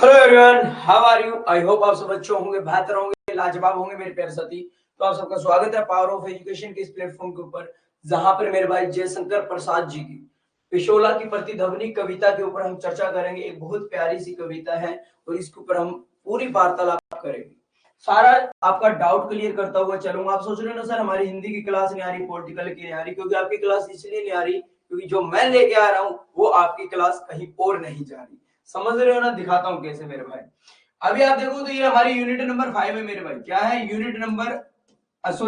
Hello everyone, how are you? I hope आप सब अच्छे होंगे, बेहतर होंगे, लाजवाब होंगे मेरे प्यारे साथी। तो आप सबका स्वागत है पावर ऑफ एजुकेशन के इस प्लेटफॉर्म के ऊपर, जहां पर मेरे भाई जयशंकर प्रसाद जी की पिशोला की प्रतिध्वनि कविता के ऊपर हम चर्चा करेंगे। एक बहुत प्यारी सी कविता है और इसके ऊपर हम पूरी वार्तालाप करेंगे। सारा आपका डाउट क्लियर करता हुआ चलूंगा। आप सोच रहे हो ना सर हमारी हिंदी की क्लास नहीं आ रही, पॉलिटिकल की नहीं आ रही, क्योंकि आपकी क्लास इसलिए नहीं आ रही क्योंकि जो मैं लेके आ रहा हूँ वो आपकी क्लास कहीं और नहीं जा रही। समझ रहे हो ना? दिखाता हूं कैसे मेरे भाई। अभी आप देखो तो ये हमारी यूनिट नंबर 5 है मेरे भाई। क्या है? यूनिट नंबर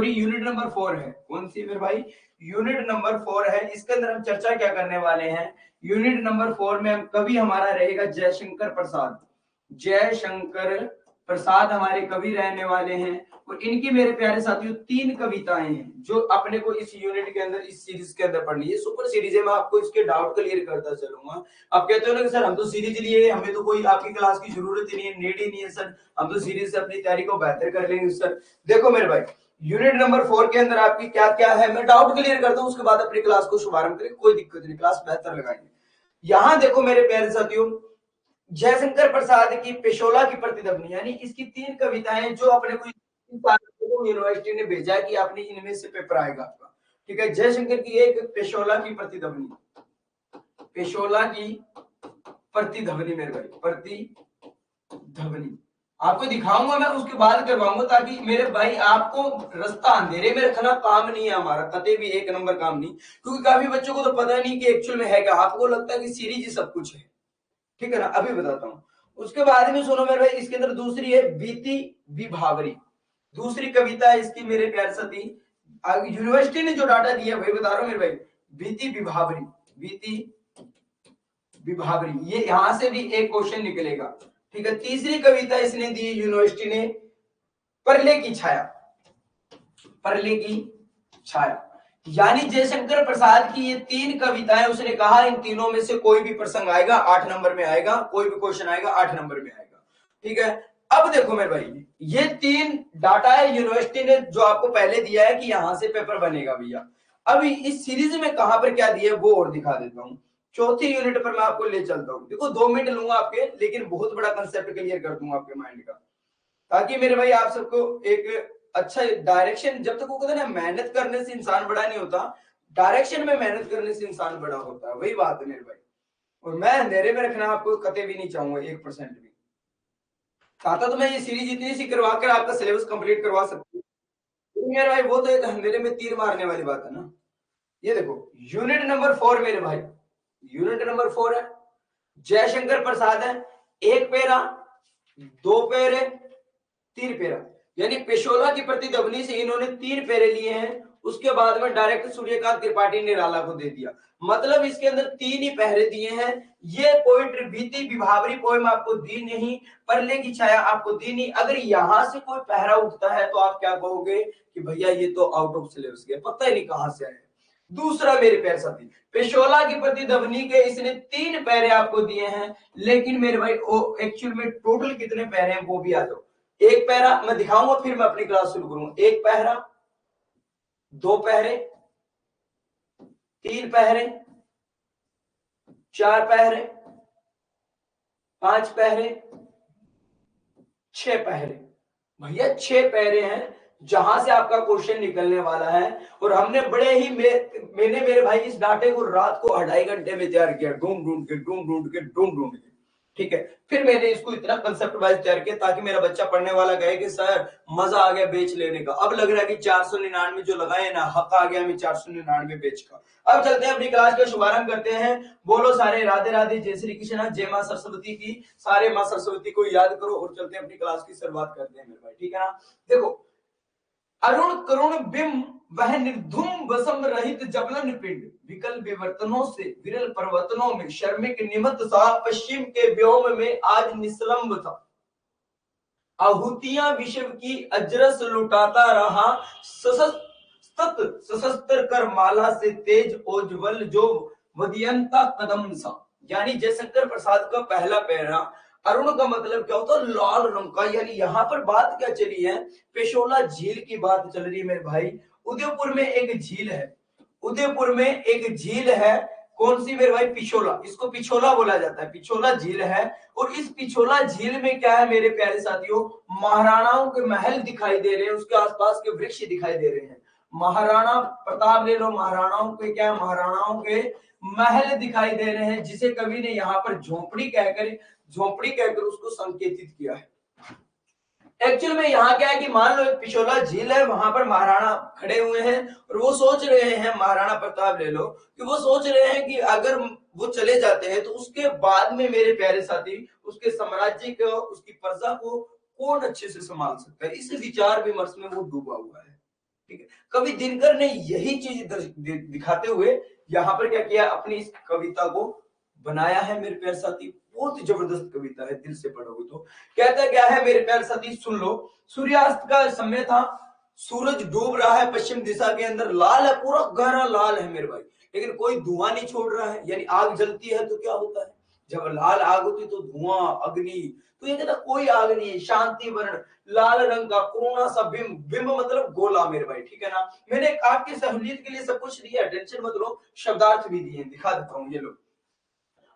यूनिट नंबर 4 है। कौन सी मेरे भाई? यूनिट नंबर 4 है। इसके अंदर हम चर्चा क्या करने वाले हैं? यूनिट नंबर 4 में हम कवि हमारा रहेगा जयशंकर प्रसाद। जयशंकर प्रसाद हमारे कवि रहने वाले हैं और इनकी मेरे प्यारे साथियों 3 कविताएं हैं जो अपने को इस यूनिट के अंदर, इस सीरीज के अंदर पढ़नी है। सुपर सीरीज है, मैं आपको इसके डाउट क्लियर करता चलूंगा। आप कहते हो ना कि सर हम तो सीरीज लिए, हमें तो कोई आपकी क्लास की जरूरत ही नहीं है, नीड ही नहीं है सर, हम तो सीरीज से अपनी तैयारी को बेहतर कर लेंगे सर। देखो मेरे भाई, यूनिट नंबर 4 के अंदर आपकी क्या क्या है, मैं डाउट क्लियर करता हूं, उसके बाद अपनी क्लास को शुभारंभ करें, कोई दिक्कत नहीं, क्लास बेहतर लगाएंगे। यहां देखो मेरे प्यारे साथियों, जयशंकर प्रसाद की पिशोला की प्रतिध्वनि, यानी इसकी 3 कविताएं जो अपने को यूनिवर्सिटी ने भेजा कि आपने इनमें से पेपर आएगा आपका। ठीक है, जयशंकर की एक पिशोला की प्रतिध्वनि, पिशोला की प्रतिध्वनि मेरे भाई, प्रतिध्वनि आपको दिखाऊंगा मैं, उसके बाद करवाऊंगा, ताकि मेरे भाई आपको रास्ता अंधेरे में रखना काम नहीं है हमारा, कतई भी एक नंबर काम नहीं। क्योंकि काफी बच्चों को तो पता नहीं कि एक्चुअल में है क्या, आपको लगता है कि सीरीज ही सब कुछ है। ठीक है ना? अभी बताता हूं। उसके बाद में सुनो मेरे भाई, इसके अंदर दूसरी है बीती विभावरी। दूसरी कविता है इसकी मेरे प्यारे साथी, यूनिवर्सिटी ने जो डाटा दिया भाई बता रहा हूं मेरे भाई, बीती विभावरी, बीती विभावरी, ये यहां से भी एक क्वेश्चन निकलेगा। ठीक है, तीसरी कविता इसने दी यूनिवर्सिटी ने, परले की छाया, परले की छाया। यानी जयशंकर प्रसाद की ये 3 कविताएं, उसने कहा इन तीनों में से कोई भी प्रसंग आएगा 8 नंबर में आएगा, कोई भी क्वेश्चन आएगा 8 नंबर में आएगा। ठीक है, अब देखो मेरे भाई, ये 3 डाटा है यूनिवर्सिटी ने जो आपको पहले दिया है कि यहां से पेपर बनेगा भैया। अभी इस सीरीज में कहां पर क्या दिया है वो और दिखा देता हूं। चौथी यूनिट पर मैं आपको ले चलता हूं। देखो 2 मिनट लूंगा आपके, लेकिन बहुत बड़ा कंसेप्ट क्लियर कर दूंगा आपके माइंड का, ताकि मेरे भाई आप सबको एक अच्छा डायरेक्शन, जब तक वो कहते हैं ना मेहनत करने से इंसान बड़ा नहीं होता, डायरेक्शन में मेहनत करने से इंसान बड़ा होता है, वही बात है मेरे भाई। और मैं अंधेरे में रखना आपको कतई भी नहीं चाहूंगा 1% भी। चाहता तो मैं ये सीरीज इतनी सी करवा कर आपका सिलेबस कंप्लीट करवा सकती हूँ मेरे भाई, वो तो एक अंधेरे में तीर मारने वाली बात है ना। ये देखो यूनिट नंबर 4 मेरे भाई, यूनिट नंबर 4 है, जयशंकर प्रसाद है, एक पेरा, 2 पेरे, 3 पेरा, यानी पेशोला की प्रतिध्वनि से इन्होंने 3 पेरे लिए हैं। उसके बाद में डायरेक्ट सूर्यकांत त्रिपाठी निराला को दे दिया, मतलब इसके अंदर 3 ही पहरे दिए हैं। ये पोइट्री बीती विभावरी पोएम आपको दी नहीं, परले की छाया आपको दी नहीं। अगर यहां से कोई पहरा उठता है तो आप क्या कहोगे कि भैया ये तो आउट ऑफ सिलेबस गया, पता ही नहीं कहां से आया। दूसरा मेरे प्यारे साथी, पेशोला की प्रतिध्वनि के इसने 3 पैरे आपको दिए हैं, लेकिन मेरे भाई एक्चुअल में टोटल कितने पैरे हैं वो भी आ जाओ। एक पैरा मैं दिखाऊंगा, फिर मैं अपनी क्लास शुरू करूंगा। एक पैरा, 2 पैरे, 3 पैरे, 4 पैरे, 5 पैरे, 6 पैरे। भैया 6 पैरे हैं जहां से आपका क्वेश्चन निकलने वाला है। और हमने बड़े ही मैंने मेरे भाई इस डाटे को रात को 2.5 घंटे में तैयार किया, ढूंढ ढूंढ के, ढूंढ ढूंढ के, ढूंढ ढूंढ के। ठीक है, फिर मैंने इसको इतना कंसेप्ट वाइज तैयार किया ताकि मेरा बच्चा पढ़ने वाला कहे कि सर मजा आ गया बेच लेने का। अब लग रहा है कि 499 जो लगाए ना, हक आ गया हमें 499 बेच का। अब चलते हैं अपनी क्लास का शुभारंभ करते हैं। बोलो सारे राधे राधे, जय श्री कृष्ण, जय मां सरस्वती की। सारे मां सरस्वती को याद करो और चलते हैं अपनी क्लास की शुरुआत करते हैं मेरे भाई। ठीक है ना? देखो, अरुण करुण बिंब वह निर्धुम वसम रहित जबलन पिंड, विकल विवर्तनों से विरल पर्वतनों में शर्मिक निमत सा, पश्चिम के व्योम में आज निस्लंब था। आहुतियां विश्व की अजरस लुटाता रहा, सशस्त्र कर माला से तेज ओज्वल जो वदियंता कदम सा। यानी जयशंकर प्रसाद का पहला पैरा, अरुण का मतलब क्या होता है? लाल रंग का। यानी यहां पर बात क्या चली है? पेशोला झील की बात चल रही है मेरे भाई। उदयपुर में एक झील है, उदयपुर में एक झील है कौन सी मेरे भाई? पिछोला। इसको पिछोला बोला जाता है, पिछोला झील है। और इस पिछोला झील में क्या है मेरे प्यारे साथियों? महाराणाओं के महल दिखाई दे रहे हैं, उसके आसपास के वृक्ष दिखाई दे रहे हैं। महाराणा प्रताप ले लो, महाराणाओं के क्या, महाराणाओं के महल दिखाई दे रहे हैं, जिसे कवि ने यहाँ पर झोपड़ी कहकर उसको संकेतित किया है। एक्चुअल में यहाँ क्या है कि मान लो एक पिछोला झील है, वहां पर महाराणा खड़े हुए हैं और वो सोच रहे हैं, महाराणा प्रताप ले लो, कि वो सोच रहे हैं कि अगर वो चले जाते हैं तो उसके बाद में मेरे प्यारे साथी उसके साम्राज्य को, उसकी प्रजा को कौन अच्छे से संभाल सकता है। इस विचार विमर्श में वो डूबा हुआ है। ठीक है, कवि दिनकर ने यही चीज दिखाते हुए यहाँ पर क्या किया, अपनी इस कविता को बनाया है मेरे प्यारे साथी। बहुत ही जबरदस्त कविता है, दिल से पढ़ोगे तो। कहता क्या है मेरे प्यारे साथी, सुन लो। सूर्यास्त का समय था, सूरज डूब रहा है पश्चिम दिशा के अंदर, लाल है, पूरा गहरा लाल है मेरे भाई, लेकिन कोई धुआं नहीं छोड़ रहा है। यानी आग जलती है तो क्या होता है, जब लाल आग होती तो धुआं, अग्नि, तो ये कहता कोई आग नहीं है, शांति वर्ण, लाल रंग का कोना सा बिंब, बिंब मतलब गोला मेरे भाई। ठीक है ना, मैंने आपकी सहूलियत के लिए सब कुछ दिया, टेंशन मत लो, शब्दार्थ भी दिए, दिखा देता हूँ। ये लो,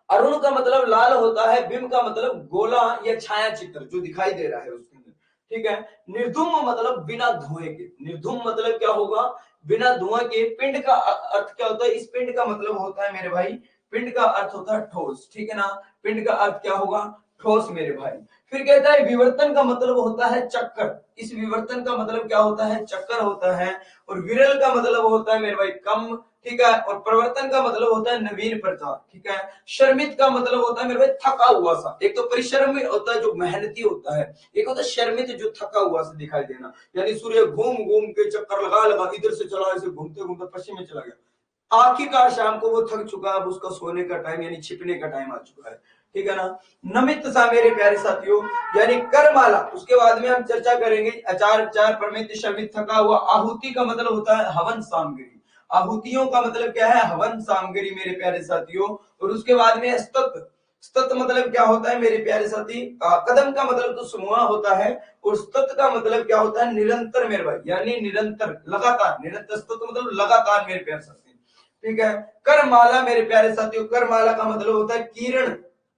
अरुण का मतलब लाल होता है, बिंब का मतलब गोला या छाया चित्र जो दिखाई दे रहा है उसके अंदर। ठीक है, निर्धूम मतलब बिना धुएं के, निर्धूम मतलब क्या होगा, बिना धुआं के। पिंड का अर्थ क्या होता है, इस पिंड का मतलब होता है मेरे भाई, पिंड का अर्थ होता है ठोस। ठीक है ना, पिंड का अर्थ क्या होगा, ठोस मेरे भाई। फिर कहता है विवर्तन का मतलब होता है चक्कर, इस विवर्तन का मतलब क्या होता है, चक्कर होता है। और विरल का मतलब होता है मेरे भाई कम। ठीक है, और परिवर्तन का मतलब होता है नवीन प्रथा। ठीक है, शर्मित का मतलब होता है मेरे भाई थका हुआ सा। एक तो परिश्रम होता है जो मेहनती होता है, एक होता है शर्मित जो थका हुआ सा दिखाई देना। यानी सूर्य घूम घूम के चक्कर लगा लगा इधर से चला, ऐसे घूमते घूमते पश्चिम में चला गया, आखिरकार शाम को वो थक चुका, अब उसका सोने का टाइम यानी छिपने का टाइम आ चुका है। ठीक है ना, नमित सा मेरे प्यारे साथियों, यानी करमाला। उसके बाद में हम चर्चा करेंगे अचार चार परमित शर्मित थका हुआ। आहुति का मतलब होता है हवन सामग्री, आहुतियों का मतलब क्या है, हवन सामग्री मेरे प्यारे साथियों। और उसके बाद में स्तत, स्तत मतलब क्या होता है मेरे प्यारे साथी, कदम का मतलब तो समूह होता है, और स्तत का मतलब क्या होता है, निरंतर मेरे भाई, यानी निरंतर, लगातार, निरंतर स्तत मतलब लगातार मेरे प्यारे साथी। ठीक है, करमाला मेरे प्यारे साथियों, करमाला का मतलब होता है किरण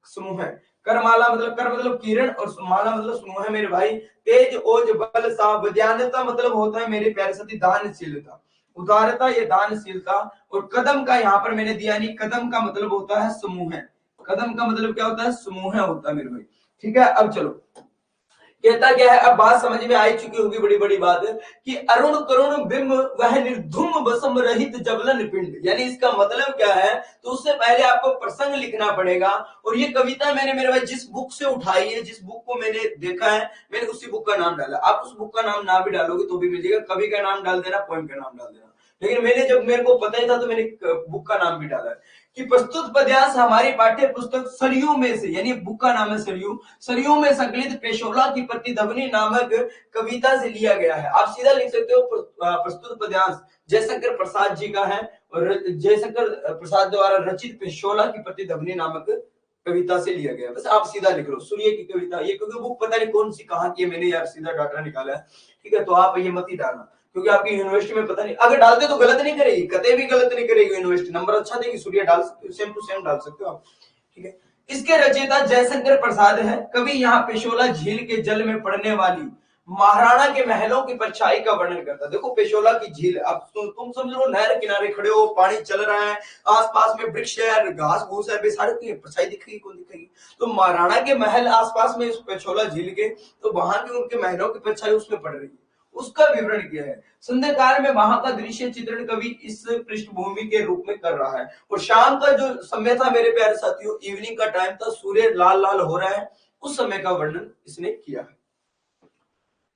समूह है। करमाला मतलब कर मतलब किरण और माला मतलब समूह है मेरे भाई। तेज ओज बल सा, विद्यानता मतलब होता है मेरे प्यारे साथी दानशीलता, उदारता, ये दानशीलता। और कदम का यहाँ पर मैंने दिया नहीं, कदम का मतलब होता है समूह है, कदम का मतलब क्या होता है, समूह होता है मेरे भाई। ठीक है, अब चलो कहता क्या है, अब बात समझ में आई चुकी होगी, बड़ी बड़ी बात है कि अरुण करुण बिंब वह निर्धुम बसम रहित जबलन पिंड, यानी इसका मतलब क्या है, तो उससे पहले आपको प्रसंग लिखना पड़ेगा। और ये कविता मैंने मेरे भाई जिस बुक से उठाई है, जिस बुक को मैंने देखा है, मैंने उसी बुक का नाम डाला। आप उस बुक का नाम ना भी डालोगे तो भी मिल जाएगा, कवि का नाम डाल देना, पोएम का नाम डाल देना, लेकिन मैंने जब मेरे को पता ही था तो मैंने बुक का नाम भी डाला है कि प्रस्तुत पद्यांश हमारी पाठ्य पुस्तक सरयू में से, यानी बुक का नाम है सरयू, सरयू में संकलित पेशोला की प्रतिध्वनि नामक कविता से लिया गया है। आप सीधा लिख सकते हो प्रस्तुत पद्यांश जयशंकर प्रसाद जी का है, और जयशंकर प्रसाद द्वारा रचित पेशोला की प्रतिध्वनि नामक कविता से लिया गया। बस आप सीधा लिख लो सूर्य की कविता, ये क्योंकि बुक पता नहीं कौन सी कहाँ की है, मैंने यार सीधा डाटा निकाला है। ठीक है, तो आप ये मत ही डालना, क्योंकि आपकी यूनिवर्सिटी में पता नहीं, अगर डालते तो गलत नहीं करेगी, कतई भी गलत नहीं करेगी यूनिवर्सिटी, नंबर अच्छा देगी। सूर्य डाल सकते हो, सेम टू सेम डाल सकते हो आप। ठीक है, इसके रचयिता जयशंकर प्रसाद है। कवि यहाँ पेशोला झील के जल में पड़ने वाली महाराणा के महलों की परछाई का वर्णन करता है। देखो पेशोला की झील, अब तुम समझ लो नहर किनारे खड़े हो, पानी चल रहा है, आसपास में वृक्ष है, घास फूस है, बेसारे की परछाई दिखेगी, कौन दिखेगी, तो महाराणा के महल आसपास में इस पेशोला झील के, तो वहां की उनके महलों की परछाई उसमें पड़ रही है, उसका विवरण किया है। संध्याकाल में वहां का दृश्य चित्रण कवि इस पृष्ठभूमि के रूप में कर रहा है। और शाम का जो समय था मेरे प्यारे साथियों, इवनिंग का टाइम था, सूर्य लाल लाल हो रहा है, उस समय का वर्णन इसने किया है।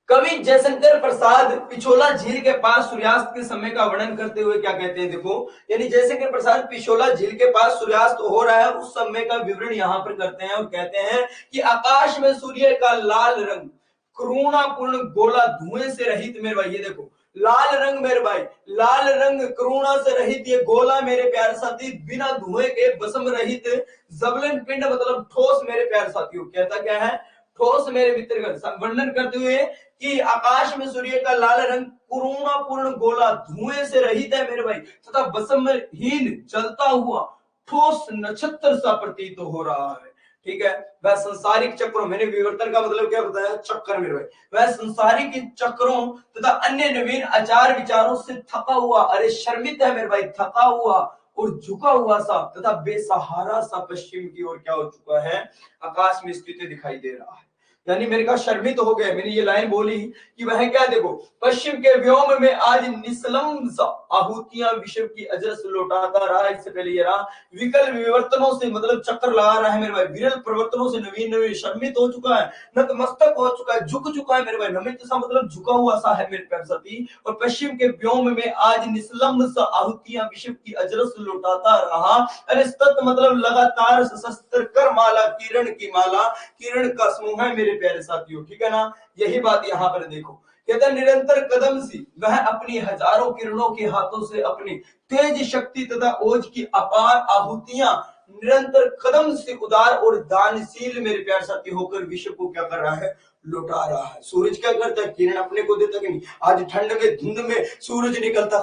कवि जयशंकर प्रसाद पिछोला झील के पास सूर्यास्त के समय का वर्णन करते हुए क्या कहते हैं, देखो, यानी जयशंकर प्रसाद पिछोला झील के पास सूर्यास्त हो रहा है उस समय का विवरण यहाँ पर करते हैं, और कहते हैं कि आकाश में सूर्य का लाल रंग करुणापूर्ण गोला धुएं से रहित, मेरे भाई ये देखो लाल रंग, मेरे भाई लाल रंग करुणा से रहित ये गोला मेरे प्यारे साथी, बिना धुएं के बसम रहित जबलन पिंड मतलब ठोस मेरे प्यारे साथियों। कहता क्या है, ठोस मेरे मित्र वर्णन करते हुए कि आकाश में सूर्य का लाल रंग करुणापूर्ण गोला धुएं से रहित है मेरे भाई, तथा बसमहीन चलता हुआ ठोस नक्षत्र सा प्रतीत हो रहा है। ठीक है, वह संसारिक चक्रों, मैंने विवर्तन का मतलब क्या बताया, चक्कर में रहे, वह संसारिक चक्रों तथा अन्य नवीन आचार विचारों से थका हुआ, अरे शर्मित है मेरे भाई, थका हुआ और झुका हुआ सा तथा बेसहारा सा पश्चिम की ओर क्या हो चुका है, आकाश में स्थित दिखाई दे रहा है। यानी मेरे का शर्मित हो गए, मैंने ये लाइन बोली कि वह क्या, देखो पश्चिम के व्योम में आज निस्सलम सा आहुतियां विश्व की अजरस लौटाता रहा। इससे पहले ये रहा विकल विवर्तनों से मतलब चक्कर लगा रहा है मेरे भाई, विरल परिवर्तनों से नवीन नवीन शर्मित हो चुका है, नतमस्तक हो चुका है, झुक चुका है मेरे भाई, नमित सा मतलब झुका हुआ सा है मेरे प्यार सती। और पश्चिम के व्योम में आज निस्सलम सा आहुतियां विश्व की अजरस लौटाता रहा। अरे सत मतलब लगातार सशस्त्र कर माला, किरण की माला, किरण का समूह है मेरे प्यारे साथियों। ठीक है ना, यही बात यहाँ पर देखो, कहता निरंतर कदम सी वह अपनी हजारों किरणों के हाथों से अपनी तेज शक्ति तथा ओज की अपार आहुतियां निरंतर कदम से उदार और दानशील मेरे प्यार साथी होकर विश्व को क्या कर रहा है, लौटा रहा है। सूरज क्या करता है, किरण अपने को देता कि नहीं, आज ठंड में धुंध में सूरज निकलता,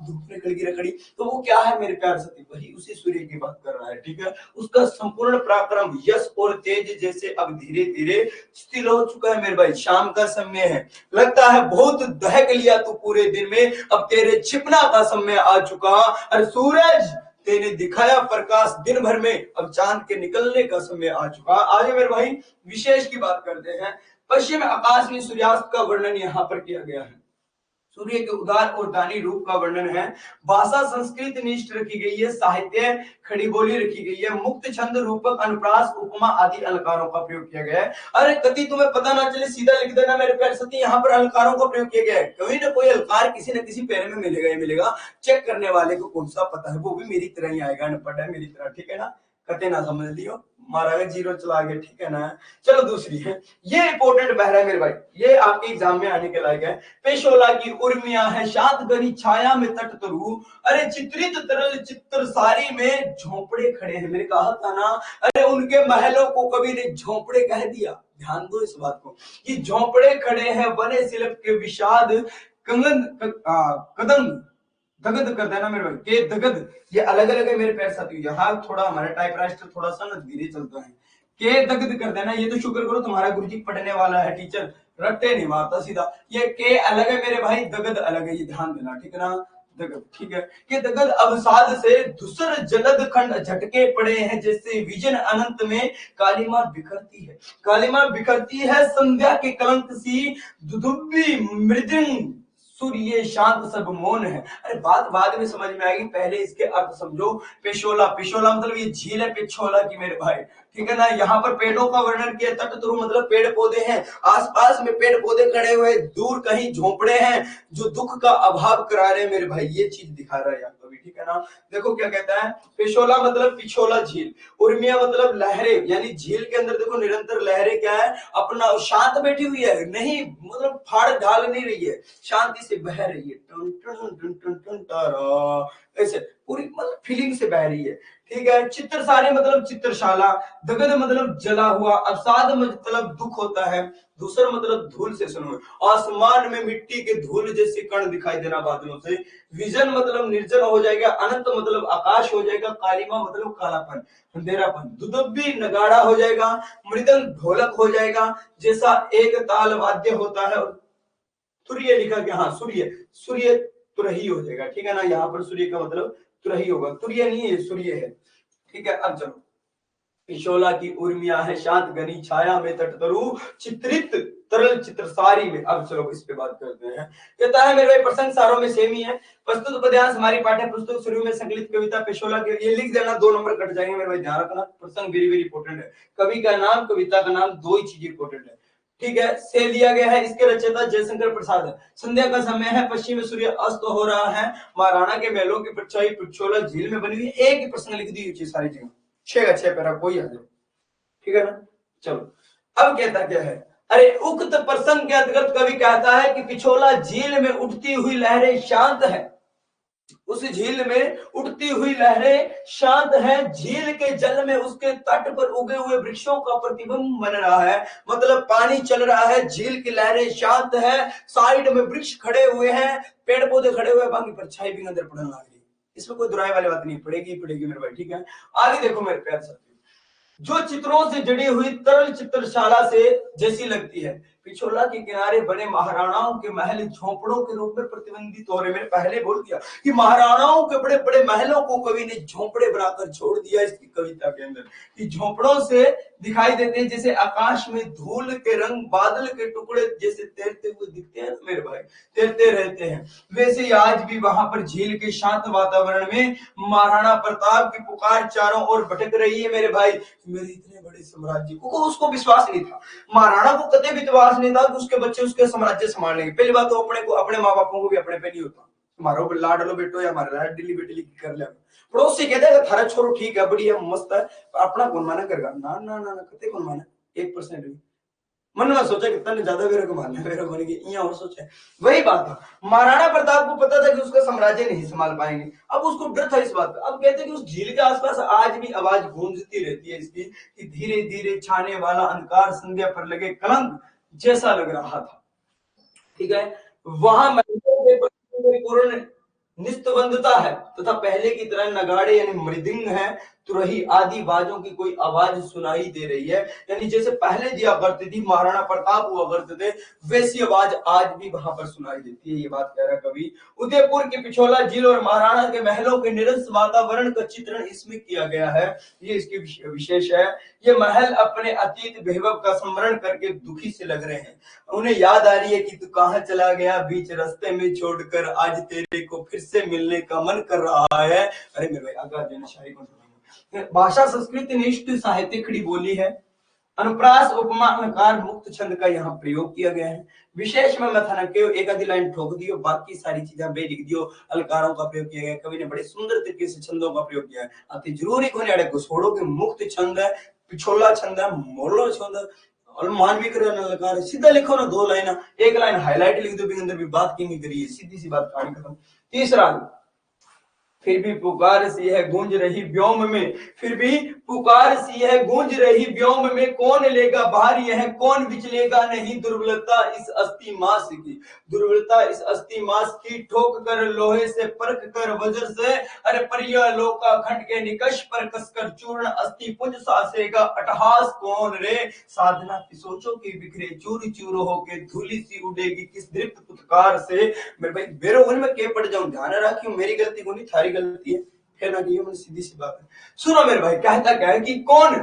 धूप निकल गिरा खड़ी, तो वो क्या है मेरे प्यार साथी, वही उसी सूर्य की बात कर रहा है। ठीक है, उसका संपूर्ण पराक्रम यश और तेज जैसे अब धीरे धीरे स्थिर हो चुका है मेरे भाई। शाम का समय है, लगता है बहुत दहक लिया तू पूरे दिन में, अब तेरे छिपना का समय आ चुका। अरे सूरज तेने दिखाया प्रकाश दिन भर में, अब चांद के निकलने का समय आ चुका। आज मेरे भाई विशेष की बात करते हैं, पश्चिम आकाश में सूर्यास्त का वर्णन यहाँ पर किया गया है। सूर्य के उदार और दानी रूप का वर्णन है। भाषा संस्कृत निष्ठ रखी गई है, साहित्य खड़ी बोली रखी गई है, मुक्त छंद, रूपक, अनुप्रास, उपमा आदि अलंकारों का प्रयोग किया गया है। अरे कति तुम्हें पता ना चले सीधा लिख देना मेरे प्यारे साथी, यहाँ पर अलंकारों का प्रयोग किया गया है। कोई ना कोई अलंकार किसी न किसी पैरे में मिलेगा ही मिलेगा, चेक करने वाले को कौन सा पता है, वो भी मेरी तरह ही आएगा, अनपढ़ है मेरी तरह। ठीक है ना, कते ना समझ लियो, मारा जीरो चला गया। ठीक है ना, चलो दूसरी है, ये इंपॉर्टेंट बहरा है मेरे भाई, ये आपके एग्जाम में आने के लायक है। पेशोला की उर्मिया है शांत गनी छाया में तट तरु, अरे चित्रित तरल चित्र सारी में झोंपड़े खड़े हैं। मैंने कहा था ना, अरे उनके महलों को कभी ने झोंपड़े कह दिया, ध्यान दो इस बात को, कि झोंपड़े खड़े हैं बने शिल्प के विषाद कंगन कदंग दगद कर देना मेरे भाई, के दगद, ये अलग अलग है मेरे पैर साथियों, यहाँ थोड़ा हमारा टाइप राष्ट्र थोड़ा सा ना धीरे चलता है, के दगद कर देना। ये तो शुक्र करो तुम्हारा गुरुजी पढ़ने वाला है, टीचर रट्टे नहीं मारता सीधा, ये के अलग है मेरे भाई, दगद अलग है, ये ध्यान देना। ठीक है ना, दगद, ठीक है, कि दगद अवसाद से धुसर जलद खंड झटके पड़े हैं, जैसे विजन अनंत में कालीमा बिखरती है, कालीमा बिखरती है संध्या के कलंक सी, दुदुब्बी मृदंग सूर्य शांत सब मौन है। अरे बात बाद में समझ में आएगी, पहले इसके अर्थ समझो। पेशोला, पेशोला मतलब ये झील है पिछोला की मेरे भाई। ठीक है ना, यहाँ पर पेड़ों का वर्णन किया, तट तरु मतलब पेड़ पौधे हैं, आसपास में पेड़ पौधे खड़े हुए, दूर कहीं झोंपड़े हैं जो दुख का अभाव करा रहे हैं मेरे भाई, ये चीज दिखा रहा है यहाँ पर भी। ठीक है ना, देखो क्या कहता है, पेशोला मतलब पिछोला झील, उर्मिया मतलब लहरें, यानी झील के अंदर देखो निरंतर लहरें क्या है, अपना शांत बैठी हुई है, नहीं मतलब फाड़ ढाल नहीं रही है, शांति से बह रही है, टन टन टन टन टन तारा, ऐसे पूरी मतलब फीलिंग से बह रही है। ठीक है, चित्रसारी मतलब चित्रशाला, दगद मतलब जला हुआ, अवसाद मतलब दुख होता है, दूसरा मतलब धूल से सुनो, आसमान में मिट्टी के धूल जैसे कण दिखाई देना बादलों से, विजन मतलब निर्जन हो जाएगा, अनंत मतलब आकाश हो जाएगा, कालिमा मतलब कालापन अंधेरापन, दुदुब्बी नगाड़ा हो जाएगा, मृदंग ढोलक हो जाएगा, जैसा एक ताल वाद्य होता है। सूर्य लिखा गया, हाँ सूर्य, सूर्य तुरही हो जाएगा। ठीक है ना, यहाँ पर सूर्य का मतलब तुरही होगा, तुर्य नहीं है, सूर्य है। ठीक है, अब चलो, पिशोला की उर्मिया है शांत घनी छाया में तट तरु, चित्रित तरल चित्रसारी में। अब चलो इस पे बात करते हैं। कहता है मेरे भाई प्रसंग सारों में सेम ही है, प्रस्तुत उपन्यास हमारी पाठ्य पुस्तक शुरू में संकलित कविता पेशोला के, ये लिख देना, 2 नंबर कट जाएंगे मेरे भाई, ध्यान रखना, प्रसंग वेरी वेरी इंपॉर्टेंट है, कवि का नाम कविता का नाम, 2 ही चीज इंपॉर्टेंट है। ठीक है, से लिया गया है, इसके रचयिता जयशंकर प्रसाद है। संध्या का समय है, पश्चिम में सूर्य अस्त हो रहा है, महाराणा के महलों की परछाई पिछोला झील में बनी हुई, एक ही प्रश्न लिख दी हुई सारी जगह, 6 पैरा कोई आ जाए। ठीक है ना, चलो अब कहता क्या है, अरे उक्त प्रसंग के अंतर्गत कवि कहता है कि पिछोला झील में उठती हुई लहरें शांत है, उस झील में उठती हुई लहरें शांत है, झील के जल में उसके तट पर उगे हुए वृक्षों का प्रतिबिंब बन रहा है, मतलब पानी चल रहा है, झील की लहरें शांत है, साइड में वृक्ष खड़े हुए हैं, पेड़ पौधे खड़े हुए, बाकी परछाई भी नजर पड़ने लगी। इसमें कोई दुराई वाली बात नहीं, पड़ेगी मेरे भाई, ठीक है। आगे देखो मेरे प्यारे साथियों, जो चित्रों से जड़ी हुई तरल चित्रशाला से जैसी लगती है, पिछोला के किनारे बने महाराणाओं के महल झोंपड़ों के रूप में प्रतिबंधित हो रहे। मैंने पहले बोल दिया कि महाराणाओं के बड़े बड़े महलों को कवि ने झोंपड़े बनाकर छोड़ दिया इसकी कविता के अंदर, कि झोंपड़ों से दिखाई देते हैं जैसे आकाश में धूल के रंग, बादल के टुकड़े जैसे तैरते हुए दिखते हैं ना मेरे भाई, तैरते रहते हैं, वैसे ही आज भी वहां पर झील के शांत वातावरण में महाराणा प्रताप की पुकार चारों ओर भटक रही है मेरे भाई। मेरे इतने बड़े साम्राज्य को उसको विश्वास नहीं था, महाराणा को कतई विश्वास नहीं था कि उसके बच्चे उसके साम्राज्य संभाल लेंगे। पहली बात तो अपने को, अपने माँ बापों को भी अपने पे नहीं होता, हमारा लाडलो बेटो या हमारे लाडली बेटी कर ले, पड़ोसी कहते हैं थारा छोरो ठीक है, बढ़िया मस्त है, अपना कौन माना करेगा, ना ना ना ना कते कौन माना, 1% भी मन में सोचा कि तने ज्यादा वेरे को मारना, वेरे बन गई यहाँ और सोचा। वही बात था, महाराणा प्रताप को पता था कि उसका साम्राज्य नहीं संभाल पाएंगे, अब उसको डर था इस बात का। अब कहते हैं कि उस झील के आसपास आज भी आवाज गूंजती रहती है इसकी, कि धीरे धीरे छाने वाला अंधकार संध्या पर लगे कलंक जैसा लग रहा था, ठीक है। वहां पूर्ण निस्तबंधता है तथा पहले की तरह नगाड़े यानी मृदंग है, तुरही आदि बाजों की कोई आवाज सुनाई दे रही है, यानी जैसे पहले दिया करती थी महाराणा प्रताप हुआ करते थे, वैसी आवाज आज भी वहां पर सुनाई देती है। ये बात कह रहा कवि। उदयपुर के पिछोला झील और महाराणा के महलों के निरंस वातावरण का चित्रण इसमें किया गया है, ये इसकी विशेष है। ये महल अपने अतीत वैभव का स्मरण करके दुखी से लग रहे हैं, उन्हें याद आ रही है कि तू कहाँ चला गया बीच रास्ते में छोड़कर, आज तेरे को फिर से मिलने का मन कर रहा है। अरे मेरे भाई आगा देना शायरी कौन, भाषा संस्कृति निष्ठ साहित्य खड़ी बोली है, अनुप्रास उपमा अलंकार मुक्त छंद का यहाँ प्रयोग किया गया है। विशेष में मथन के एक आधी लाइन ठोक दियो, बाकी सारी चीजें बे लिख दियो, अलंकारों का प्रयोग किया गया। कवि ने बड़े सुंदर तरीके से छंदों का प्रयोग किया है। अति जरूरी कोने अड़े घुसोड़ों के मुक्त छंद है, पिछोला छंद है, मोलो छंद है, और मानविक अलंकार है। सीधा लिखो ना, 2 लाइन, 1 लाइन हाईलाइट लिख दो, भी अंदर भी बात की नहीं करी है, सीधी सी बात कहानी खत्म। तीसरा, फिर भी पुकार सी है गूंज रही व्योम में, फिर भी पुकार सी है गूंज रही व्योम में, कौन लेगा भार यह कौन बिचलेगा नहीं, दुर्बलता इस अस्थि मास की, दुर्बलता इस अस्थि मास की, ठोक कर लोहे से परख कर वज्र से, अरे परिया लोका खंड के निकष पर कसकर चूर्ण, अस्थि पुंज सासेगा अटहास कौन रे, साधना की सोचों की बिखरे चूर चूर होके धूली सी उड़ेगी किस दृप्त पुत्कार से। मेरे भाई बेरोगन में के पड़ जाऊं, ध्यान रखियो मेरी गलती को नहीं, थारी गलती है, फिर ना कि सीधी सी बात है। सुनो मेरे भाई, कहता क्या है कि कौन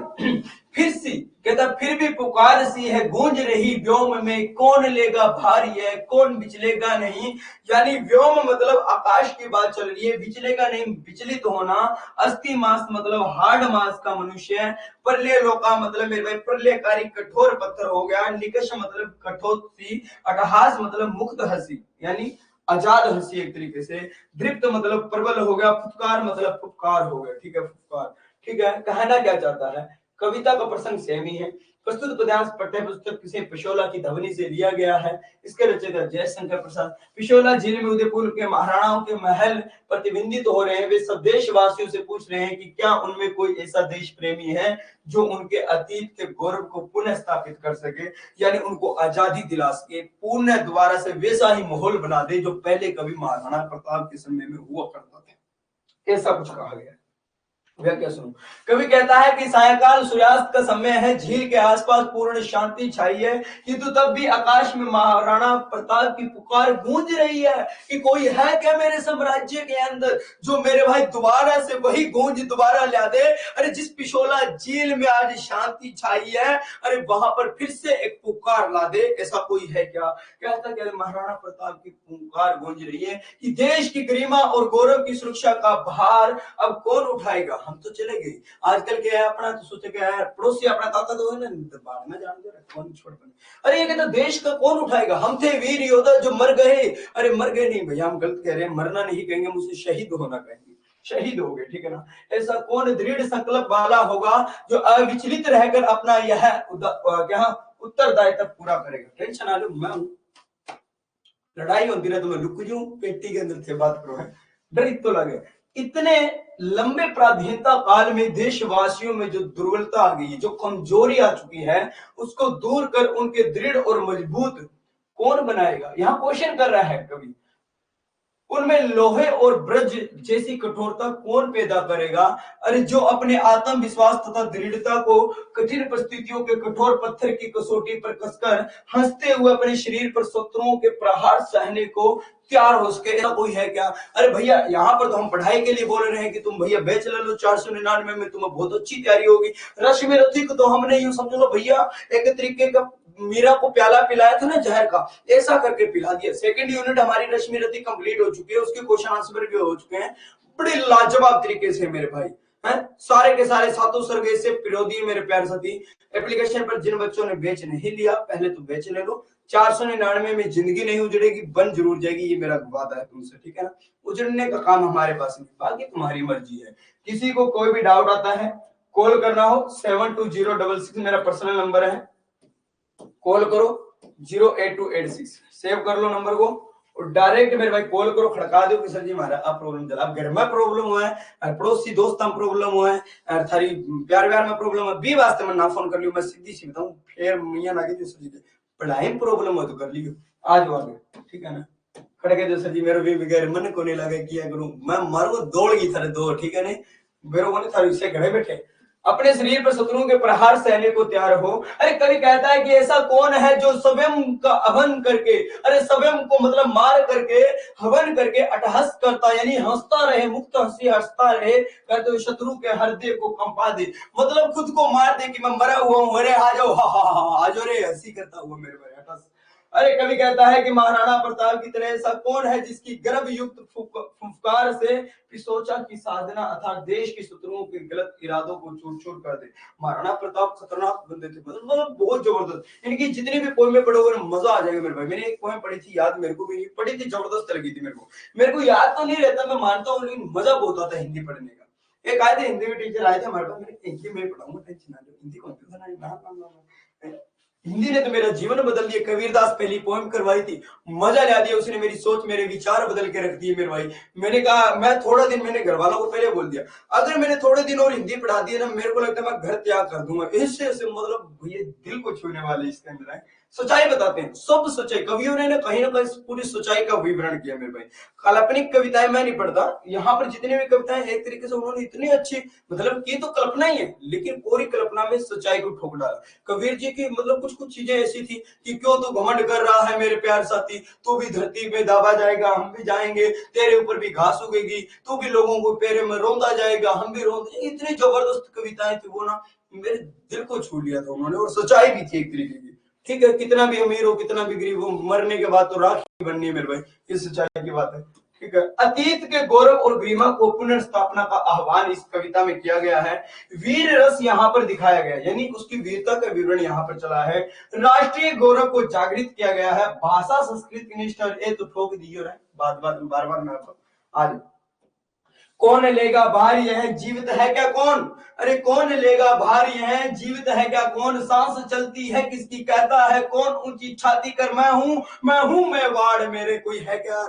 फिर सी, कहता फिर भी पुकार सी है गूंज रही व्योम में, कौन लेगा भारी है कौन बिचलेगा नहीं, यानी व्योम मतलब आकाश की बात चल रही है, बिचलेगा नहीं विचलित होना, अस्थि मास मतलब हार्ड मास का मनुष्य, प्रलय लोका मतलब मेरे भाई प्रलयकारी कठोर पत्थर हो गया, निकष मतलब कठोर सी, अटहास मतलब मुक्त हंसी यानी आजाद हंसी एक तरीके से, दृप्त मतलब प्रबल हो गया, फुटकार मतलब फुटकार हो गया, ठीक है, फुटकार, ठीक है। कहना क्या चाहता है, कविता का प्रसंग सेम ही है। प्रस्तुत पद्यांश पाठ्य पुस्तक किसी पिशोला की ध्वनि से लिया गया है। इसके रचयिता जयशंकर प्रसाद। पिशोला झील में उदयपुर के महाराणाओं के महल प्रतिबिंबित हो रहे हैं। वे सब देशवासियों से पूछ रहे हैं कि क्या उनमें कोई ऐसा देश प्रेमी है जो उनके अतीत के गौरव को पुनः स्थापित कर सके, यानी उनको आजादी दिला सके, पूर्ण द्वारा से वैसा ही माहौल बना दे जो पहले कभी महाराणा प्रताप के समय में हुआ करता था। ऐसा कुछ कहा गया। व्याख्या सुनो, कवि कहता है कि सायंकाल सूर्यास्त का समय है, झील के आसपास पूर्ण शांति छाई है, किंतु तब भी आकाश में महाराणा प्रताप की पुकार गूंज रही है कि कोई है क्या मेरे साम्राज्य के अंदर जो मेरे भाई दोबारा से वही गूंज दोबारा ला दे। अरे जिस पिशोला झील में आज शांति छाई है, अरे वहां पर फिर से एक पुकार ला दे, ऐसा कोई है क्या। कहता क्या महाराणा प्रताप की पुकार गूंज रही है कि देश की गरिमा और गौरव की सुरक्षा का भार अब कौन उठाएगा। हम तो चले गए, आजकल क्या है अपना तो सोचे क्या है, पड़ोसी अपना ताकत हो है ना, बाढ़ में जान दे कौन छोड़ पाए। अरे ये कहता देश का कौन उठाएगा, हम थे वीर योद्धा जो मर गए। अरे मर गए नहीं भैया, हम गलत कह रहे हैं, मरना नहीं कहेंगे, मुझसे शहीद होना कहेंगे, शहीद हो गए, ठीक है ना। ऐसा कौन दृढ़ संकल्प वाला होगा जो अविचलित रहकर अपना यह क्या उत्तरदायित्व पूरा करेगा। टेंशन आ लो, मैं लड़ाई होती ना तो मैं लुक जाऊं पेटी के अंदर से बात करो, डर तो लगे। इतने लंबे प्राधीनता काल में देशवासियों में जो दुर्बलता आ गई है, जो कमजोरी आ चुकी है, उसको दूर कर उनके दृढ़ और मजबूत कौन बनाएगा। यहां क्वेश्चन कर रहा है कवि, उनमें लोहे और ब्रज जैसी कठोरता कौन पैदा करेगा? अरे जो अपने आत्मविश्वास तथा दृढ़ता को कठिन परिस्थितियों के कठोर पत्थर की कसौटी पर कसकर हंसते हुए अपने शरीर पर शत्रुओं के प्रहार सहने को तैयार हो सके, ऐसा कोई है क्या? अरे भैया यहाँ पर तो हम पढ़ाई के लिए बोल रहे हैं कि तुम भैया बैच ले लो 499 में, तुम्हें बहुत अच्छी तैयारी होगी। रश्मि रथी को तो हमने यूं समझ लो भैया एक तरीके का मीरा को प्याला पिलाया था ना जहर का, ऐसा करके पिला दिया। सेकंड यूनिट हमारी रश्मि रथी कंप्लीट हो चुकी है, उसके क्वेश्चन आंसर भी हो चुके हैं बड़े लाजवाब तरीके से मेरे भाई हैं। सारे के सारे सातों सर्ग से पिरो दिए मेरे प्यार साथी। एप्लीकेशन पर जिन बच्चों ने बैच नहीं लिया पहले तो बैच ले लो। 499 में जिंदगी नहीं उजड़ेगी, बन जरूर जाएगी, ये मेरा वादा है तुमसे, ठीक है ना। उजड़ने का काम हमारे पास नहीं, बाकी तुम्हारी मर्जी है। किसी को कोई भी डाउट आता है कॉल करना हो 7206 मेरा पर्सनल नंबर है, कॉल करो 08286, सेव कर लो नंबर को और डायरेक्ट मेरे भाई कॉल करो, खड़का दो कि सर जी हमारा अब प्रॉब्लम चला, अब घर में प्रॉब्लम हुआ है, पड़ोसी दोस्त में प्रॉब्लम हुआ है, थारी प्यार व्यार में प्रॉब्लम है, बी वास्ते में ना फोन कर लियो, मैं सीधी सी बताऊं फिर मियां ना के सर जी पढ़ाई में प्रॉब्लम हो तो कर लियो, आ जाओ आगे, ठीक है ना। खड़के दो सर जी मेरे भी बगैर मन को नहीं लगे किया करूं मैं, मारो दौड़ गई थारे दो, ठीक है ने मेरे को थारी से घरे बैठे अपने शरीर पर शत्रुओं के प्रहार सहने को तैयार हो। अरे कवि कहता है कि ऐसा कौन है जो स्वयं का हवन करके, अरे स्वयं को मतलब मार करके हवन करके अटहस करता, यानी हंसता रहे, मुक्त हंसी हंसता रहे, कहते हुए शत्रु के हृदय को कंपा दे, मतलब खुद को मार दे कि मैं मरा हुआ हूं, अरे आ जाओ, आ जाओ रे, हंसी करता हुआ मेरे भाई अटहस। अरे कवि कहता है कि महाराणा प्रताप की तरह ऐसा कौन है जिसकी गर्भ युक्त फुफकार से पिसोचा की साधना अर्थात देश के शत्रुओं के गलत इरादों को चूर चूर कर दे। महाराणा प्रताप खतरनाक बंदे थे, मतलब बहुत जबरदस्त, इनकी जितनी भी पोएमें पढ़ोगे मजा आ जाएगा मेरे भाई। मैंने एक पोएम पढ़ी थी, याद मेरे को भी नहीं पढ़ी थी, जबरदस्त लगी थी मेरे को याद तो नहीं रहता, मैं मानता हूँ, लेकिन मजा बहुत आता है हिंदी पढ़ने का। एक आए थे हिंदी में टीचर आए थे हमारे पास, मैंने हिंदी में पढ़ाऊंगा, टेंशन ना लो, हिंदी कौन सी हिंदी ने तो मेरा जीवन बदल दिया। कबीरदास पहली पोएम करवाई थी, मजा ला दिया उसने, मेरी सोच मेरे विचार बदल के रख दिए मेरे भाई। मैंने कहा मैं थोड़ा दिन, मैंने घर वालों को पहले बोल दिया अगर मैंने थोड़े दिन और हिंदी पढ़ा दिया ना, मेरे को लगता है मैं घर त्याग कर दूंगा। इससे मतलब ये दिल को छूने वाले इसके अंदर है, सच्चाई बताते हैं, सब सच्चाई। कवियों ने ना कहीं पूरी सच्चाई का विवरण किया मेरे भाई। काल्पनिक कविताएं मैं नहीं पढ़ता, यहाँ पर जितनी भी कविताएं एक तरीके से उन्होंने इतनी अच्छी, मतलब की तो कल्पना ही है लेकिन पूरी कल्पना में सच्चाई को ठोक डाला। कबीर जी की मतलब कुछ कुछ चीजें ऐसी थी कि क्यों तू घमंड कर रहा है मेरे प्यार साथी, तू भी धरती में दाबा जाएगा, हम भी जाएंगे, तेरे ऊपर भी घास उगेगी, तू भी लोगों को पैरे में रोंदा जाएगा, हम भी रोंदे। इतनी जबरदस्त कविताएं थी वो ना, मेरे दिल को छू लिया था उन्होंने, और सच्चाई भी थी एक तरीके की। ठीक है, कितना भी अमीर हो कितना भी गरीब हो, मरने के बाद तो राखी बननी है मेरे भाई, ये सच्चाई की बात है। ठीक है, अतीत के गौरव और गरिमा को पुनर्स्थापना का आह्वान इस कविता में किया गया है। वीर रस यहाँ पर दिखाया गया है, यानी उसकी वीरता का विवरण यहाँ पर चला है। राष्ट्रीय गौरव को जागृत किया गया है। भाषा संस्कृति निष्ठ ये तो ठोक दी है, बार बार मैं आज कौन लेगा भार यह जीवित है क्या कौन, अरे कौन लेगा भार यह जीवित है क्या कौन, सांस चलती है किसकी कहता है कौन, ऊंची छाती कर मैं हूं मैं वाड़ मेरे कोई है क्या।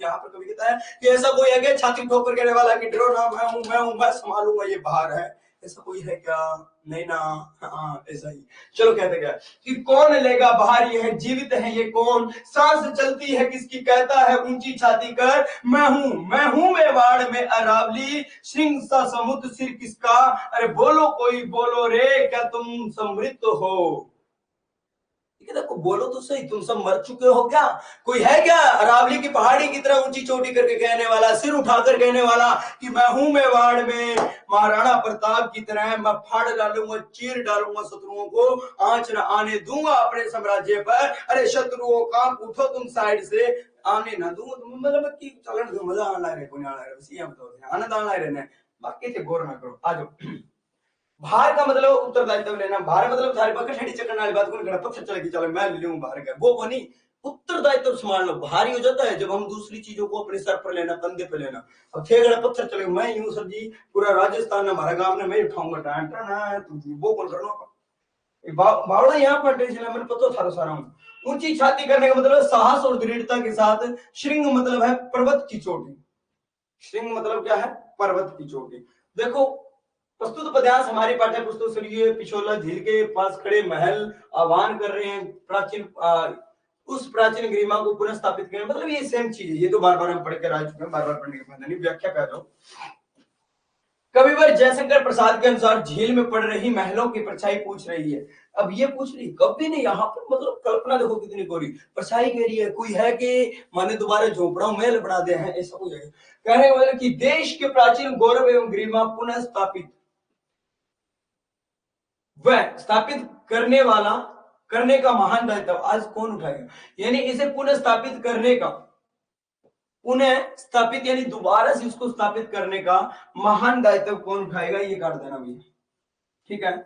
यहाँ पर कभी कहता है कि ऐसा कोई है क्या छाती ठोकर कहने वाला कि डरो ना मैं संभालूंगा ये भार है, ऐसा कोई है क्या, नहीं ना। हाँ ऐसा ही, चलो कहते क्या कि कौन लेगा भार यह जीवित है ये कौन, सांस चलती है किसकी कहता है ऊंची छाती कर मैं हूं मेवाड़ में अरावली, सिंह सा समुद्र सिर किसका, अरे बोलो कोई बोलो रे क्या तुम समृद्ध हो। देखो बोलो तो सही, तुम सब मर चुके हो क्या, कोई है क्या अरावली की पहाड़ी की तरह ऊंची चोटी करके कहने वाला, सिर उठाकर कहने वाला कि मैं हूं मेवाड़ में महाराणा प्रताप की तरह, मैं फाड़ डालूंगा चीर डालूंगा शत्रुओं को, आंच न आने दूंगा अपने साम्राज्य पर, अरे शत्रुओं कांप उठो तुम साइड से आने ना दूंगा तुम, मतलब कि चलन मजा आना रहे को आना रहे आनंद आना रहे, बाकी से गौर ना करो। आ जाओ, भार का मतलब उत्तरदायित्व लेना, भार मतलब थारे पकड़ छड़ी चकन वाली बात को गणपत से चलेगी चलो मैं ले लूं भार का, वो बनी उत्तरदायित्व संभाल लो। भारी हो जाता है जब हम दूसरी चीजों को अपने सर पर लेना, कंधे पे लेना। अब थे गड़ा पत्थर चले, मैं यूं सर जी पूरा राजस्थान हमारा गांव ने मैं उठाऊंगा टांटा ना, वो कौन करना बावड़ा यहाँ पर टेंशन है, मैंने पता था सारा हूं। ऊंची छाती करने का मतलब साहस और दृढ़ता के साथ, श्रृंग मतलब है पर्वत की चोटी, श्रृंग मतलब क्या है पर्वत की चोटी। देखो प्रस्तुत पद्यांश हमारी पाठ्य पुस्तक स्वर्गीय पिछोला झील के पास खड़े महल आह्वान कर रहे हैं, प्राचीन उस प्राचीन गरिमा को पुनः स्थापित करें, मतलब ये सेम चीज है, ये तो बार बार हम पढ़ कर आ चुके हैं, बार बार पढ़ने का फायदा नहीं, व्याख्या पे आ जाओ। कविवर जयशंकर प्रसाद के अनुसार झील में पड़ रही महलों की परछाई पूछ रही है। अब ये पूछ रही कब भी नहीं, यहाँ पर मतलब कल्पना देखो कितनी गोरी, परछाई कह रही है, कोई है कि माने दोबारा झोपड़ा महल बना दे हैं, ऐसा कुछ है। कहने का मतलब कि देश के प्राचीन गौरव एवं गरिमा पुनः स्थापित, वह स्थापित करने का महान दायित्व आज कौन उठाएगा, यानी इसे पुनः स्थापित करने का, पुनः स्थापित यानी दोबारा से इसको स्थापित करने का महान दायित्व कौन उठाएगा, ये काट देना भैया, ठीक है।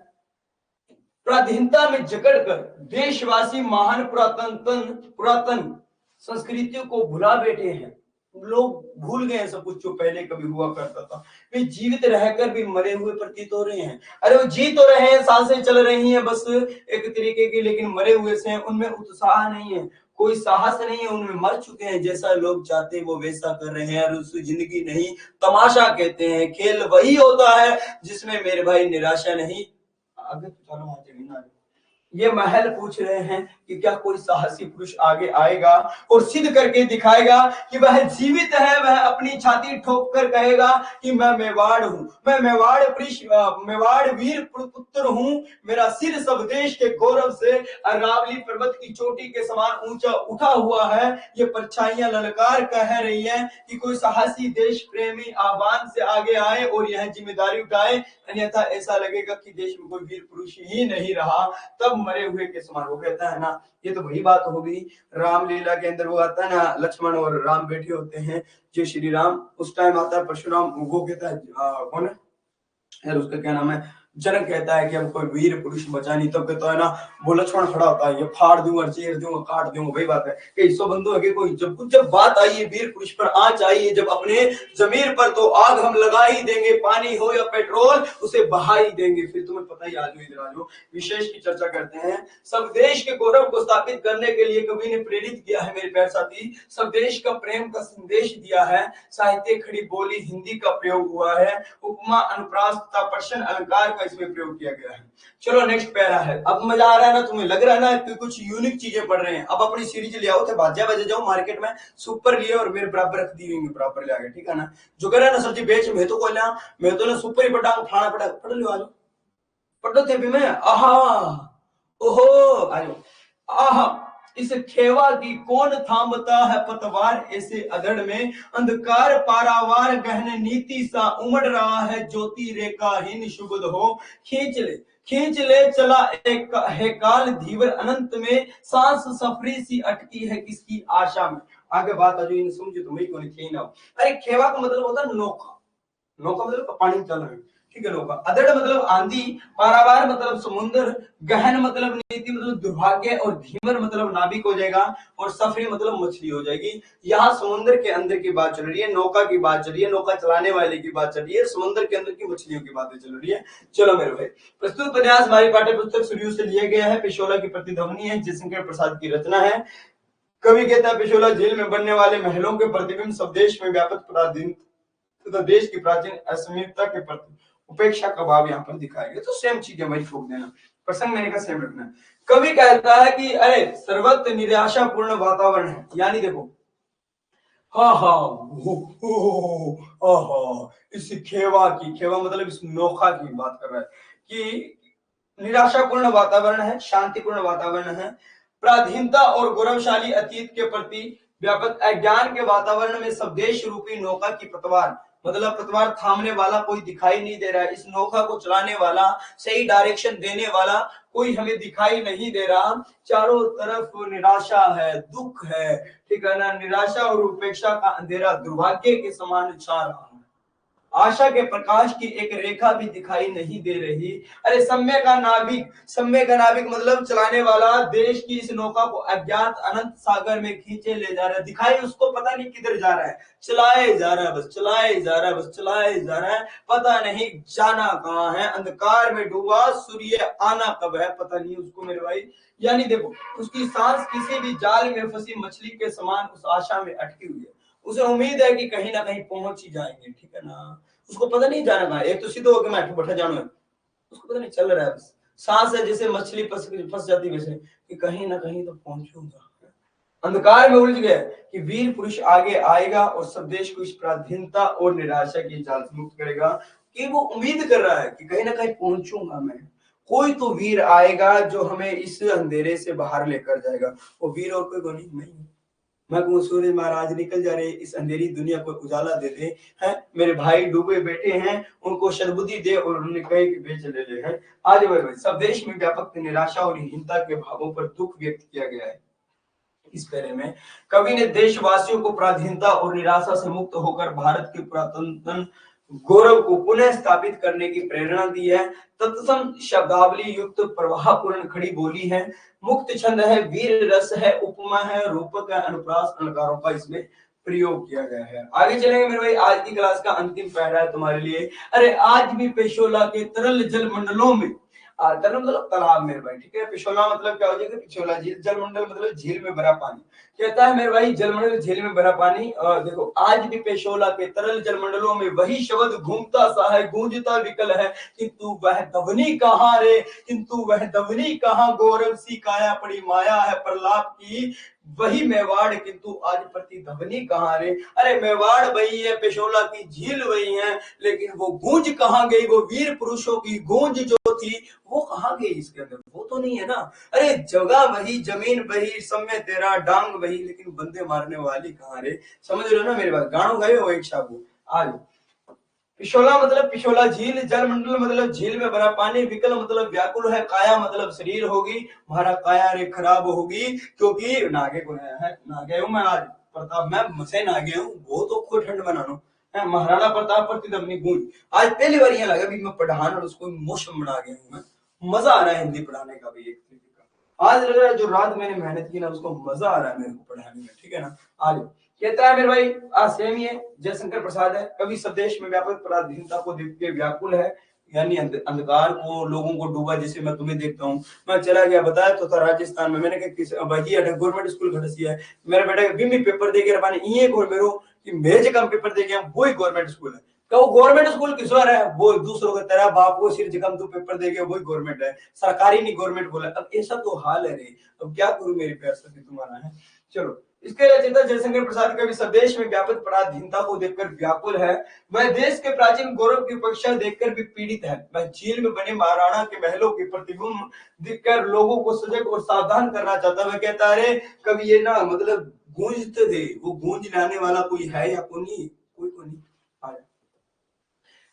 पराधीनता में जकड़कर देशवासी महान पुरातन संस्कृतियों को भुला बैठे हैं, लोग भूल गए सब कुछ जो पहले कभी हुआ करता था, वे जीवित रहकर भी मरे हुए प्रतीत हो रहे हैं। अरे वो जी तो रहे हैं, सांसें चल रही हैं बस एक तरीके की, लेकिन मरे हुए से हैं, उनमें उत्साह नहीं है, कोई साहस नहीं है, उनमें मर चुके हैं, जैसा लोग चाहते हैं वो वैसा कर रहे हैं, और उसे जिंदगी नहीं तमाशा कहते हैं। खेल वही होता है जिसमें मेरे भाई निराशा नहीं। आगे तो चलो ना, ये महल पूछ रहे हैं कि क्या कोई साहसी पुरुष आगे आएगा और सिद्ध करके दिखाएगा कि वह जीवित है, वह अपनी छाती ठोक कर कहेगा कि मैं मेवाड़ हूँ, मैं मेवाड़ वीर पुत्र हूँ, मेरा सिर सब देश के गौरव से अरावली पर्वत की चोटी के समान ऊंचा उठा हुआ है। ये परछाइयां ललकार कह रही हैं कि कोई साहसी देश प्रेमी आह्वान से आगे आए और यह जिम्मेदारी उठाए, अन्यथा ऐसा लगेगा कि देश में कोई वीर पुरुष ही नहीं रहा, तब मरे हुए के समान। वो कहता है ना, ये तो वही बात होगी रामलीला के अंदर, वो आता है ना, लक्ष्मण और राम बैठे होते हैं, जो श्री राम उस टाइम आता है, परशुराम वो कहता है कौन है यार उसका क्या नाम है, जनक कहता है कि हम कोई वीर पुरुष बचा नहीं, तब कहता है ना वो लक्ष्मण खड़ा होता है, ये फाड़ दूंगा, चीर दूंगा, काट दूंगा, वही बात है कि इसो बंधु है कोई, जब बात आई है वीर पुरुष पर, आंच आई है जब अपने जमीर पर, तो आग हम लगा ही देंगे, पानी हो या पेट्रोल उसे बहा ही देंगे। फिर तुम्हें पता ही, आज इधर आज विशेष की चर्चा करते हैं। सब देश के गौरव को स्थापित करने के लिए कवि ने प्रेरित किया है मेरे प्यारे साथी, सब देश का प्रेम का संदेश दिया है, साहित्य खड़ी बोली हिंदी का प्रयोग हुआ है, उपमा अनुप्रास तथा प्रश्न अलंकार का इसमें प्रयोग किया गया है। चलो नेक्स्ट पैरा है। अब मजा आ रहा है ना, तुम्हें लग रहा है ना कि कुछ यूनिक चीजें पढ़ रहे हैं। अब अपनी सीरीज ले आओ, बाजा बजे जाओ मार्केट में, सुपर लिए और मेरे बराबर रख दी हुई बराबर ले आगे, ठीक है ना। जो कह रहा है ना सर जी बेच मैं तो कोई ना, मैं तो ना सुपर ही पढ़ा फलाना पढ़ा, पढ़ लो, आ जाओ पढ़ लो थे भी मैं, आहा ओहो आ जाओ, आहा इस खेवा की कौन थामता है पतवार, ऐसे अधड़ में अंधकार पारावार गहन नीति सा उमड़ रहा है, ज्योति रेखाहीन शुभद हो, खींच ले चला एक है काल धीवर अनंत में, सांस सफरी सी अटकी है किसकी आशा में। आगे बात आ जो समझो तुम्हें क्यों नहीं थी ना। अरे खेवा का मतलब होता है नौका, नौका मतलब पानी चल रहा है, ठीक है। नौका, अधड़ मतलब आंधी, पारावार मतलब समुद्र, गहन मतलब नीति मतलब दुर्भाग्य, और धीवर मतलब नाविक हो जाएगा, और सफरी मतलब मछली हो जाएगी। यहाँ समुद्र के अंदर की बात चल रही है, नौका की बात चल रही है, नौका चलाने वाले की बात चल रही है, समुद्र के अंदर की मछलियों की बातें चल रही है। चलो मेरे भाई, प्रस्तुत उपन्यास हमारी पाठ्य पुस्तक सूर्य से लिया गया है, पिशोला की प्रतिध्वनि है, जयशंकर प्रसाद की रचना है। कवि कहता है पिशोला झील में बनने वाले महलों के प्रतिबिंब सब देश में व्यापक पराधीन तथा देश की प्राचीन असमीपता के प्रति उपेक्षा का भाव यहाँ पर दिखाया गया। तो सेम चीज है भाई, ठोक देना, प्रसंग मैंने का सेम रखना है। कवि कहता है कि अरे सर्वत्र निराशापूर्ण वातावरण है, यानी देखो हाँ इस खेवा मतलब इस नौका की बात कर रहा है कि निराशापूर्ण वातावरण है, शांतिपूर्ण वातावरण है, पराधीनता और गौरवशाली अतीत के प्रति व्यापक अज्ञान के वातावरण में स्वदेश रूपी नौका की पतवार, मतलब पतवार थामने वाला कोई दिखाई नहीं दे रहा है, इस नौका को चलाने वाला, सही डायरेक्शन देने वाला कोई हमें दिखाई नहीं दे रहा। चारों तरफ निराशा है, दुख है, ठीक है ना, निराशा और उपेक्षा का अंधेरा दुर्भाग्य के समान छा रहा है, आशा के प्रकाश की एक रेखा भी दिखाई नहीं दे रही। अरे सम्य का नाविक मतलब चलाने वाला देश की इस नौका को अज्ञात अनंत सागर में खींचे ले जा रहा है, दिखाई उसको पता नहीं किधर जा रहा है, चलाए जा रहा है बस, चलाए जा रहा है बस, चलाए जा रहा है, पता नहीं जाना कहाँ है, अंधकार में डूबा सूर्य आना कब है पता नहीं उसको मेरे भाई। यानी देखो उसकी सांस किसी भी जाल में फंसी मछली के समान उस आशा में अटकी हुई है, उसे उम्मीद है कि कहीं ना कहीं पहुंच ही जाएंगे, ठीक है ना। उसको पता नहीं जाना कहाँ, एक तो सीधे होकर मैं बैठा जाना है, उसको पता नहीं चल रहा है, बस सांस है जैसे मछली फंस जाती वैसे कि कहीं ना कहीं तो पहुंचूंगा, अंधकार में उलझ गया कि वीर पुरुष आगे आएगा और सब देश को इस पराधीनता और निराशा की जाल से मुक्त करेगा। कि वो उम्मीद कर रहा है कि कहीं ना कहीं पहुंचूंगा मैं, कोई तो वीर आएगा जो हमें इस अंधेरे से बाहर लेकर जाएगा। वो वीर और कोई नहीं, मैं कहूँ सूरज महाराज निकल जा रहे, इस अंधेरी दुनिया को उजाला दे दे हैं। मेरे भाई डूबे बैठे हैं, उनको सद्बुद्धि दे और उन्हें कहे कि वे चले ले हैं। आज भाई सब देश में व्यापक निराशा और हीनता के भावों पर दुख व्यक्त किया गया है। इस पहले में कवि ने देशवासियों को पराधीनता और निराशा से मुक्त होकर भारत के पुरातन गौरव को पुनः स्थापित करने की प्रेरणा दी है। तत्सम शब्दावली युक्त प्रवाहपूर्ण खड़ी बोली है, मुक्त छंद है, वीर रस है, उपमा है, रूपक है, अनुप्रास अलंकारों का इसमें प्रयोग किया गया है। आगे चलेंगे मेरे भाई, आज की क्लास का अंतिम पैरा है तुम्हारे लिए। अरे आज भी पेशोला के तरल जल मंडलों में, तरल मतलब तालाब मेरे भाई, ठीक है। पिछोला मतलब क्या हो जाएगा, पिछोला झील, जलमंडल मतलब झील में भरा पानी। कहता है मेरे भाई जलमंडल झील में भरा पानी। और देखो आज भी पेशोला के तरल जलमंडलों में वही शब्द घूमता सा है, गूंजता विकल है, किंतु वह दवनी कहाँ रे, किंतु वह दवनी कहाँ, गौरव सी काया पड़ी माया है प्रलाप की, वही मेवाड़ किंतु आज प्रतिध्वनि कहाँ रे। अरे मेवाड़ वही है, पेशोला की झील वही है, लेकिन वो गूंज कहाँ गई, वो वीर पुरुषों की गूंज जो थी वो कहाँ गई इसके अंदर, वो तो नहीं है ना। अरे जगह वही, जमीन वही, समय तेरा डांग वही, लेकिन बंदे मारने वाली कहाँ रे। समझ रहे हो ना मेरी बात, गानों गए हो एक शाबू। आज पिछोला मतलब पिछोला झील, जल मंडल मतलब झील में भरा पानी, विकल मतलब व्याकुल है, काया मतलब शरीर होगी, हमारा काया रे खराब होगी, क्योंकि नागे को है नागे हूं मैं आज प्रताप, मैं मसे नागे हूं, बहुत औखो ठंड बना लो है महाराणा प्रताप प्रति अपनी गूंज। आज पहली बार ये लगा भी मैं पढ़ान और उसको मौसम बना गया हूं मैं, मजा आ रहा है हिंदी पढ़ाने का भी एक तरीके का। आज लग रहा है जो रात मैंने मेहनत की ना उसको मजा आ रहा है मेरे को पढ़ाने में, ठीक है ना। आज कहता है मेरे भाई सेम ही है, जयशंकर प्रसाद है, कवि स्वदेश में व्यापक पराधीनता को देख के व्याकुल है, यानी अंधकार को लोगों को डूबा, जैसे मैं तुम्हें देखता हूँ। मैं चला गया बताया तो था राजस्थान में, मैंने कहा वही गवर्नमेंट स्कूल घटसिया है, मेरा बेटा बिम्बी पेपर दे के ये मेरो कि मेज कम पेपर दे गया, वो ही गवर्नमेंट स्कूल है। वो गवर्नमेंट स्कूल किस बार है, वो दूसरों का तेरा बाप को सिर जगम तू पेपर दे गया, वही गवर्नमेंट है, सरकारी नहीं गवर्नमेंट बोला। अब ऐसा तो हाल है रे, अब क्या करूं मेरे प्यार से तुम्हारा है। चलो, इसके रचयिता जयशंकर प्रसाद कवि स्वदेश में व्यापक पराधीनता को देखकर व्याकुल है, वह देश के प्राचीन गौरव की उपेक्षा देखकर भी पीड़ित है, वह झील में बने महाराणा के महलों के प्रतिबिंब दिखकर लोगों को सजग और सावधान करना चाहता है। वह कहता है कवि ये ना मतलब गूंजते थे, वो गूंज लाने वाला कोई है या कोई नहीं, कोई को नहीं।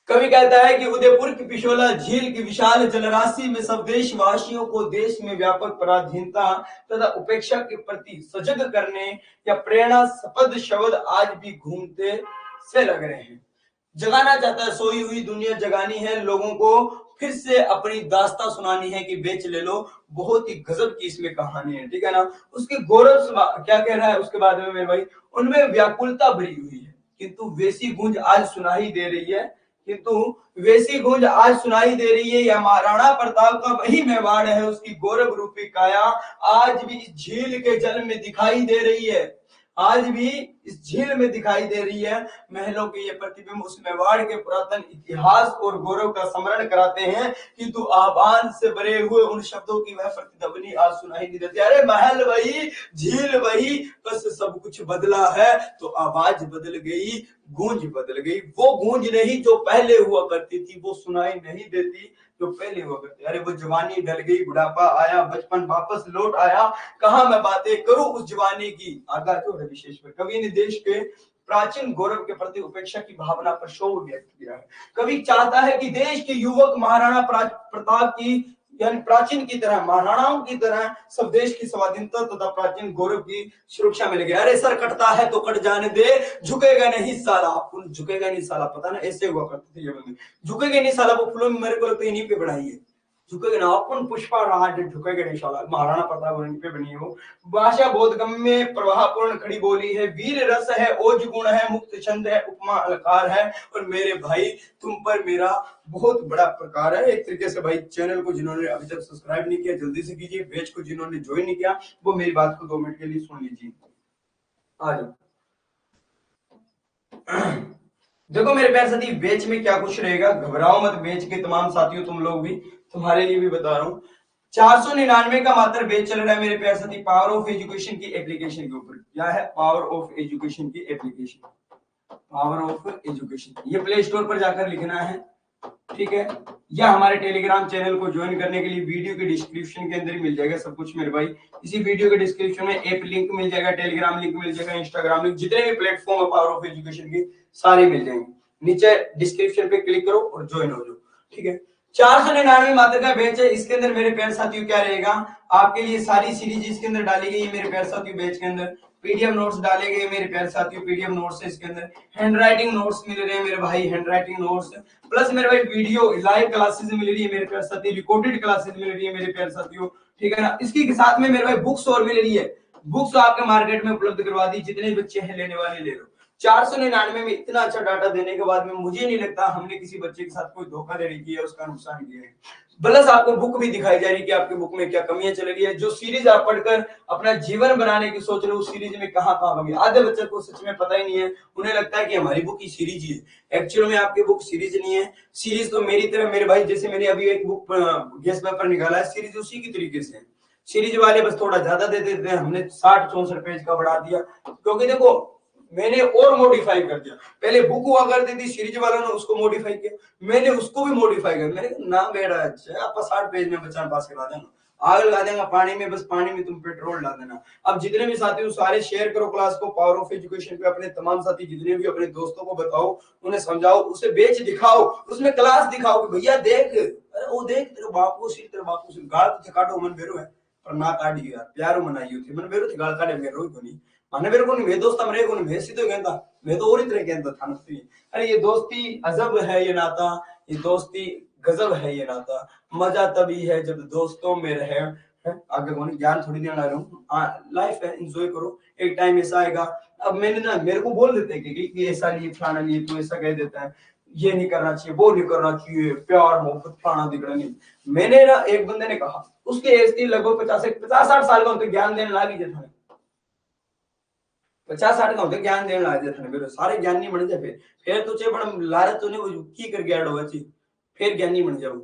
कवि कहता है कि उदयपुर की पिछोला झील की विशाल जलराशि में सब देशवासियों को देश में व्यापक पराधीनता तथा उपेक्षा के प्रति सजग करने या प्रेरणा सपद शब्द आज भी घूमते से लग रहे हैं। जगाना चाहता है, सोई हुई दुनिया जगानी है, लोगों को फिर से अपनी दास्तां सुनानी है कि बेच ले लो, बहुत ही गजब की इसमें कहानी है, ठीक है ना। उसके गौरव क्या कह रहा है उसके बाद में मेरे भाई, उनमें व्याकुलता भरी हुई है, किंतु वैसी गूंज आज सुनाई दे रही है, किंतु वैसी गूंज आज सुनाई दे रही है, या महाराणा प्रताप का वही मेवाड़ है, उसकी गौरव रूपी काया आज भी इस झील के जल में दिखाई दे रही है, आज भी इस झील में दिखाई दे रही है। महलों के ये प्रतिबिंब उस मेवाड़ के पुरातन इतिहास और गौरव का स्मरण कराते हैं, किंतु आह्वान से भरे हुए उन शब्दों की वह प्रतिध्वनि आज सुनाई नहीं देती। अरे महल वही, झील वही, बस सब कुछ बदला है, तो आवाज बदल गई, गूंज बदल गई। वो गूंज नहीं जो पहले हुआ करती थी, वो सुनाई नहीं देती जो पहले हुआ करती। अरे वो जवानी ढल गई, बुढ़ापा आया, बचपन वापस लौट आया, कहां मैं बातें करूं उस जवानी की। आगा जो है विशेष पर कवि ने देश के प्राचीन गौरव के प्रति उपेक्षा की भावना पर शोक व्यक्त किया है। कवि चाहता है कि देश के युवक महाराणा प्रताप की यानी प्राचीन की तरह, महाराणाओं की तरह सब देश की स्वाधीनता तथा प्राचीन गौरव की सुरक्षा मिलेगी। अरे सर कटता है तो कट जाने दे, झुकेगा नहीं साला, झुकेगा नहीं साला, पता ना ऐसे हुआ करते थे ये बंदे, झुकेगा नहीं साला। वो फिल्म मेरे को लगता है इन्हीं पे बनाई है, झुकेगा ना अपन पुष्पा राज, झुकेगा नहीं साला, महाराणा प्रताप इन्हीं पे बनी है वो। भाषा बोधगम्य प्रवाहपूर्ण खड़ी बोली है, वीर रस है, ओज गुण है, मुक्त छंद है, उपमा अलंकार है, और मेरे भाई तुम पर मेरा बहुत बड़ा प्रकार है। एक तरीके से भाई चैनल को जिन्होंने अभी तक सब्सक्राइब नहीं किया जल्दी से कीजिए, बैच को जिन्होंने ज्वाइन नहीं किया वो मेरी बात को 2 मिनट के लिए सुन लीजिए। आज देखो मेरे प्यारे साथी, बैच में क्या कुछ रहेगा, घबराओ मत बैच के तमाम साथियों, तुम लोग भी, तुम्हारे लिए भी बता रहा हूँ। 499 का मात्र बेच चल रहा है मेरे प्यार साथी पावर ऑफ एजुकेशन की एप्लीकेशन के ऊपर। क्या है? पावर ऑफ एजुकेशन की एप्लीकेशन, पावर ऑफ एजुकेशन। ये प्ले स्टोर पर जाकर लिखना है, ठीक है। या हमारे टेलीग्राम चैनल को ज्वाइन करने के लिए वीडियो के डिस्क्रिप्शन के अंदर ही मिल जाएगा सब कुछ मेरे भाई। इसी वीडियो के डिस्क्रिप्शन में ऐप लिंक मिल जाएगा, टेलीग्राम लिंक मिल जाएगा, इंस्टाग्राम लिंक, जितने भी प्लेटफॉर्म है पावर ऑफ एजुकेशन के सारे मिल जाएंगे। नीचे डिस्क्रिप्शन पे क्लिक करो और ज्वाइन हो जाओ, ठीक है। 499 मात्र का बैच है। इसके अंदर मेरे प्यारे साथियों क्या रहेगा, आपके लिए सारी सीरीज इसके अंदर डाली गई है मेरे प्यारे साथियों। बैच के अंदर पीडीएफ नोट्स डाले गए मेरे प्यारे साथियों, पीडीएफ नोट्स है इसके अंदर। हैंड राइटिंग नोट्स मिल रहे हैं मेरे भाई, हैंड राइटिंग नोट्स, प्लस मेरे भाई वीडियो लाइव क्लासेस मिल रही है मेरे प्यारे साथियों, रिकॉर्डेड क्लासेस मिल रही है मेरे प्यारे साथियों, ठीक है ना। इसके साथ में मेरे भाई बुक्स और मिल रही है। बुक्स आपके मार्केट में उपलब्ध करवा दी, जितने बच्चे हैं लेने वाले ले लो। 499 में इतना अच्छा डाटा देने के बाद में मुझे नहीं लगता हमने किसी बच्चे के साथ कोई धोखा देने की है, उसका नुकसान किया है। प्लस आपको बुक भी दिखाई जा रही है कि आपके बुक में क्या कमियां चल रही है। जो सीरीज आप पढ़कर अपना जीवन बनाने की सोच रहे हो, उस सीरीज में कहां कमी। आधे बच्चे को सच में पता ही नहीं है, उन्हें लगता है कि हमारी बुक की सीरीज ही है। एक्चुअल में आपकी बुक सीरीज नहीं है। सीरीज तो मेरी तरह मेरे भाई, जैसे मैंने अभी एक बुक गेस्ट पेपर निकाला है, सीरीज उसी की तरीके से है। सीरीज वाले बस थोड़ा ज्यादा दे देते हैं, हमने 60-64 पेज का बढ़ा दिया, क्योंकि देखो मैंने और मॉडिफाई कर दिया। पहले बुक हुआ करती थी, सीरीज वालों ने उसको मॉडिफाई किया, मैंने उसको भी मॉडिफाई किया। मैंने कहा ना बेटा, अच्छा आप 60 पेज में बच्चा पास करा देना, आग लगा देगा पानी में, बस पानी में तुम पेट्रोल डाल देना। अब जितने भी साथी हो सारे शेयर करो क्लास को, पावर ऑफ एजुकेशन पे अपने तमाम साथी जितने भी अपने दोस्तों को बताओ, उन्हें समझाओ, उसे बेच दिखाओ, उसमें क्लास दिखाओ कि भैया देख, अरे वो देख तेरे बापू से, तेरे बापू से गाल तो काटो मन बेरो है पर ना काटी यार, प्यारो मनाई थी मन बेरो थी गाल काटे मेरो ही कोनी माने मेरे को नहीं, वे दोस्त मेरे को नहीं, वे सीधे कहता मैं तो और ही तरह कहता था ना। अरे ये दोस्ती अजब है ये नाता, ये दोस्ती गजब है ये नाता, मजा तभी है जब दोस्तों में रहे। आगे कौन ज्ञान थोड़ी देना रहा हूँ, लाइफ है, एंजॉय करो, एक टाइम ऐसा आएगा। अब मैंने ना, मेरे को बोल देते हैं कि ऐसा नहीं फलाना नहीं, तू ऐसा कह देता है, ये नहीं करना चाहिए, वो नहीं करना चाहिए, प्यार मोहब्बत फलाना दिखना नहीं। मैंने ना, एक बंदे ने कहा, उसकी एज थी लगभग 50-60 साल का, उनको ज्ञान देने लगी था 50-60 का होते ज्ञान देने लग जाते मेरे सारे ज्ञान नहीं बन जाए। फिर तुझे बड़ा लालच तूने वो की कर गया डो अच्छी, फिर ज्ञानी बन जाओ।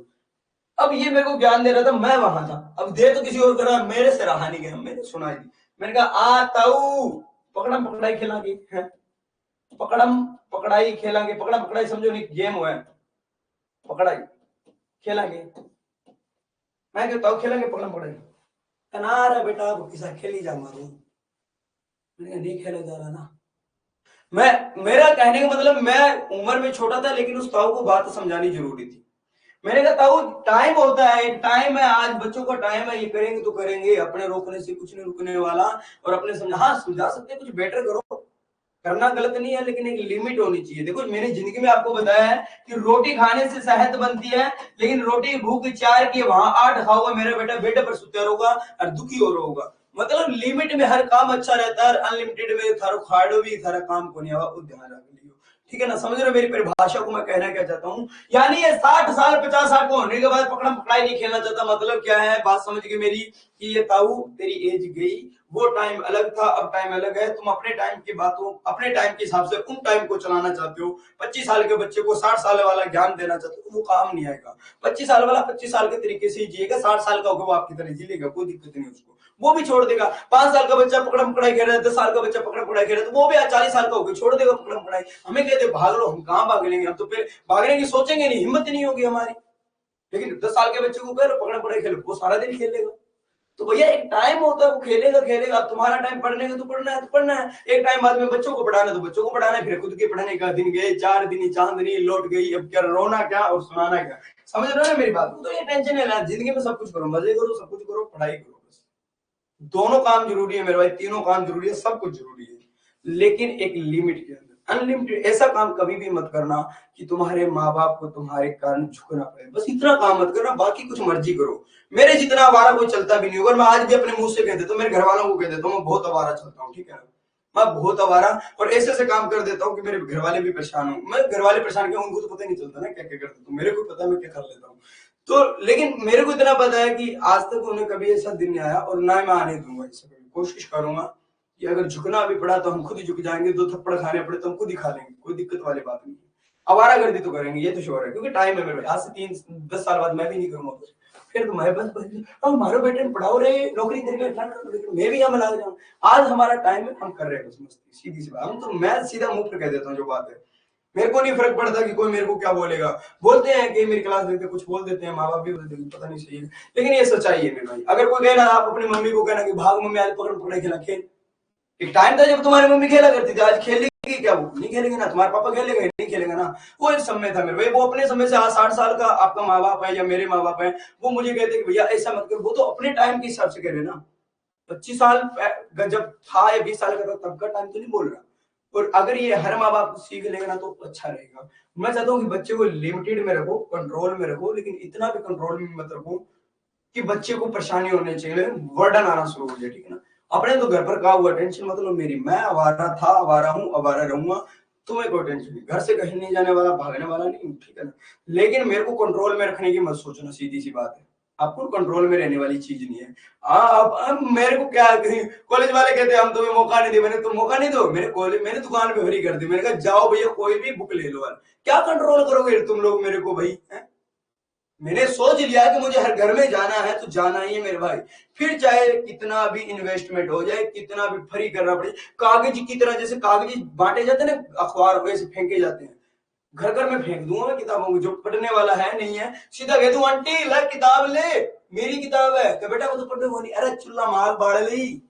अब ये मेरे को ज्ञान दे रहा था, मैं वहां था, अब दे तो किसी और कर रहा, मेरे से रहा नहीं गया, मैंने सुनाई दी। मैंने कहा ताऊ पकड़म पकड़ाई खेलांगे, पकड़म पकड़ाई खेलांगे, पकड़म पकड़ाई समझो नहीं, गेम हुआ है, पकड़ाई खेलांगे। मैं कहता हूँ खेलेंगे पकड़म पकड़ाई, ना रे बेटा अब किसा खेली जा मारू, मैंने नहीं खेला जा रहा ना। मैं, मेरा कहने का मतलब, मैं उम्र में छोटा था लेकिन उस ताऊ को बात समझानी जरूरी थी। मैंने कहा ताऊ टाइम होता है, एक टाइम है, आज बच्चों का टाइम है, ये करेंगे तो करेंगे, अपने रोकने से कुछ नहीं रुकने वाला। और अपने समझा, हाँ समझा सकते हैं, कुछ बेटर करो, करना गलत नहीं है, लेकिन एक लिमिट होनी चाहिए। देखो मैंने जिंदगी में आपको बताया है कि रोटी खाने से सेहत बनती है, लेकिन रोटी भूख 4 की वहां 8 खाओगे मेरा बेटा, बेड पर सुते रहोगा और दुखी हो रहोगा। मतलब लिमिट में हर काम अच्छा रहता है, अनलिमिटेड में थारो खाड़ो भी थारा काम को नहीं आवा, ध्यान रख लियो, ठीक है ना। समझ रहे हो मेरी परिभाषा को, मैं कहना क्या चाहता हूँ। यानी ये 60 साल 50 साल को होने के बाद पकड़म पकड़ाई नहीं खेलना चाहता, मतलब क्या है, बात समझ गई मेरी, कि ये ताऊ तेरी एज गई, वो टाइम अलग था, अब टाइम अलग है, तुम अपने टाइम की बातों, अपने टाइम के हिसाब से उन टाइम को चलाना चाहते हो। 25 साल के बच्चे को 60 साल वाला ज्ञान देना चाहते हो, वो काम नहीं आएगा। 25 साल वाला 25 साल के तरीके से ही जिएगा, 60 साल का होगा वो आपकी तरह जी लेगा, कोई दिक्कत नहीं उसको, वो भी छोड़ देगा। 5 साल का बच्चा पकड़म पकड़ाई खेल रहा है, 10 साल का बच्चा पकड़म पकड़ाई खेल रहा है, तो वो भी 40 साल का होगा, छोड़ देगा पकड़म पकड़ाई। हमें कहते भाग लो, हम कहां भाग लेंगे, हम तो फिर भागने की सोचेंगे नहीं, हिम्मत नहीं होगी हमारी। लेकिन 10 साल के बच्चे को कह लो पकड़म पकड़ाई खेलो, वो सारा दिन खेल लेगा। तो भैया एक टाइम होता है, वो खेलेगा खेलेगा। तुम्हारा टाइम पढ़ने का तो पढ़ना है, तो पढ़ना है। एक टाइम बाद में बच्चों को पढ़ाना तो बच्चों को पढ़ाना है, फिर खुद के पढ़ने का दिन गए, 4 दिन चांदनी लौट गई, अब क्या रोना क्या और सुनाना क्या। समझ रहे हो ना मेरी बात। तो ये टेंशन है ना, जिंदगी में सब कुछ करो, मजे करो, सब कुछ करो, पढ़ाई करो, बस दोनों काम जरूरी है मेरे भाई, तीनों काम जरूरी है, सब कुछ जरूरी है, लेकिन एक लिमिट के अंदर। अनलिमिटेड ऐसा काम कभी भी मत करना कि तुम्हारे माँ बाप को तुम्हारे कारण झुकना पड़े, बस इतना काम मत करना, बाकी कुछ मर्जी करो। मेरे जितना आवारा कोई चलता भी नहीं होगा। मैं आज भी अपने मुंह से कह देता हूँ, मेरे घर वालों को कह देता हूँ, मैं बहुत आवारा चलता हूँ, ठीक है ना, मैं बहुत आवारा और ऐसे ऐसे काम कर देता हूँ कि मेरे घर वाले भी परेशान हो। मैं घर वाले परेशान क्यों, उनको तो पता नहीं चलता ना क्या क्या करता हूँ, मेरे को पता है मैं क्या कर लेता हूँ। तो लेकिन मेरे को इतना पता है कि आज तक उन्हें कभी ऐसा दिन नहीं आया और ना मैं आने दूंगा। इससे कोशिश करूंगा कि अगर झुकना भी पड़ा तो हम खुद ही झुक जाएंगे, 2 थप्पड़ खाने पड़े तो हम खुद ही खा लेंगे, कोई दिक्कत वाली बात नहीं है। आवारागर्दी तो करेंगे, ये तो श्योर है, क्योंकि टाइम है मेरे भाई, आज से 10 साल बाद मैं भी नहीं करूंगा, फिर तो मैं बस हमारे बेटे ने पढ़ाओ रे, नौकरी करके मैं भी यहाँ लग जाऊँ। आज हमारा टाइम है, हम कर रहे हैं बस मस्ती, सीधी सी बात। हम तो मैं सीधा मुंह पर कह देता हूँ जो बात है। मेरे को नहीं फर्क पड़ता कि कोई मेरे को क्या बोलेगा। बोलते हैं कि मेरी क्लास देखते कुछ बोल देते हैं, माँ बाप भी बोलते हैं, पता नहीं सही है, लेकिन ये सच्चाई है मेरे भाई। अगर कोई कहना, आप अपनी मम्मी को कहना कि भाग मम्मी आज पकड़ पकड़े खेला खेल। एक टाइम था जब तुम्हारी मम्मी खेला करती थी, आज खेलेगी क्या? वो नहीं खेलेगी ना, तुम्हारे पापा खेलेगा नहीं खेलेगा ना। वो एक समय था मेरे भाई, वो अपने समय से आज 60 साल का आपका माँ बाप है या मेरे माँ बाप है, वो मुझे कहते कि भैया ऐसा मत करो। वो तो अपने टाइम के हिसाब से कह रहे ना। 25 साल जब था या 20 साल का था तब का टाइम तो नहीं बोल रहा। और अगर ये हर माँ बाप सीख लेगा ना तो अच्छा रहेगा। मैं चाहता हूँ कि बच्चे को लिमिटेड में रखो, कंट्रोल में रखो, लेकिन इतना भी कंट्रोल में मत रखो कि बच्चे को परेशानी होने चाहिए, वर्डन आना शुरू हो जाए, ठीक है ना। अपने तो घर पर कहा हुआ, टेंशन मतलब मेरी, मैं आवारा था, आवारा हूँ, आवारा रहूंगा, तुम्हें कोई टेंशन नहीं, घर से कहीं नहीं जाने वाला, भागने वाला नहीं, ठीक है ना। लेकिन मेरे को कंट्रोल में रखने की मत सोचना, सीधी सी बात है। आपको कंट्रोल में रहने वाली चीज नहीं है। अब मेरे को क्या, कॉलेज वाले कहते हैं हम तुम्हें मौका नहीं दे, मैंने तुम मौका नहीं दो, मेरे कॉलेज मैंने दुकान पे भरी कर दी, मैंने कहा जाओ भैया कोई भी बुक ले लो। क्या कंट्रोल करोगे तुम लोग मेरे को भाई है? मैंने सोच लिया कि मुझे हर घर में जाना है तो जाना ही है मेरे भाई। फिर चाहे कितना भी इन्वेस्टमेंट हो जाए, कितना भी फ्री करना पड़े, कागज की तरह, जैसे कागज बांटे जाते हैं ना अखबार, वैसे फेंके जाते हैं। घर घर में फेंक दूंगा मैं किताबों को, जो पढ़ने वाला है नहीं है सीधा कह दूं आंटी ला किताब ले, मेरी किताब है, तो बेटा वो तो पढ़ने को नहीं, अरे चुल्ला मार बाढ़ ली।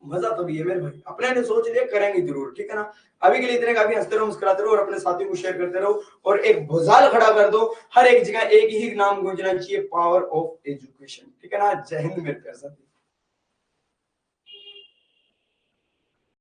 मजा तो भी है मेरे भाई, अपने ने सोच लिया करेंगे जरूर, ठीक है ना। अभी के लिए इतने काफी, हंसते रहो, मुस्कुराते रहो और अपने साथियों को शेयर करते रहो, और एक भुजाल खड़ा कर दो, हर एक जगह एक ही नाम गूंजना चाहिए, पावर ऑफ एजुकेशन, ठीक है ना। जय हिंद मेरे प्यारे साथी।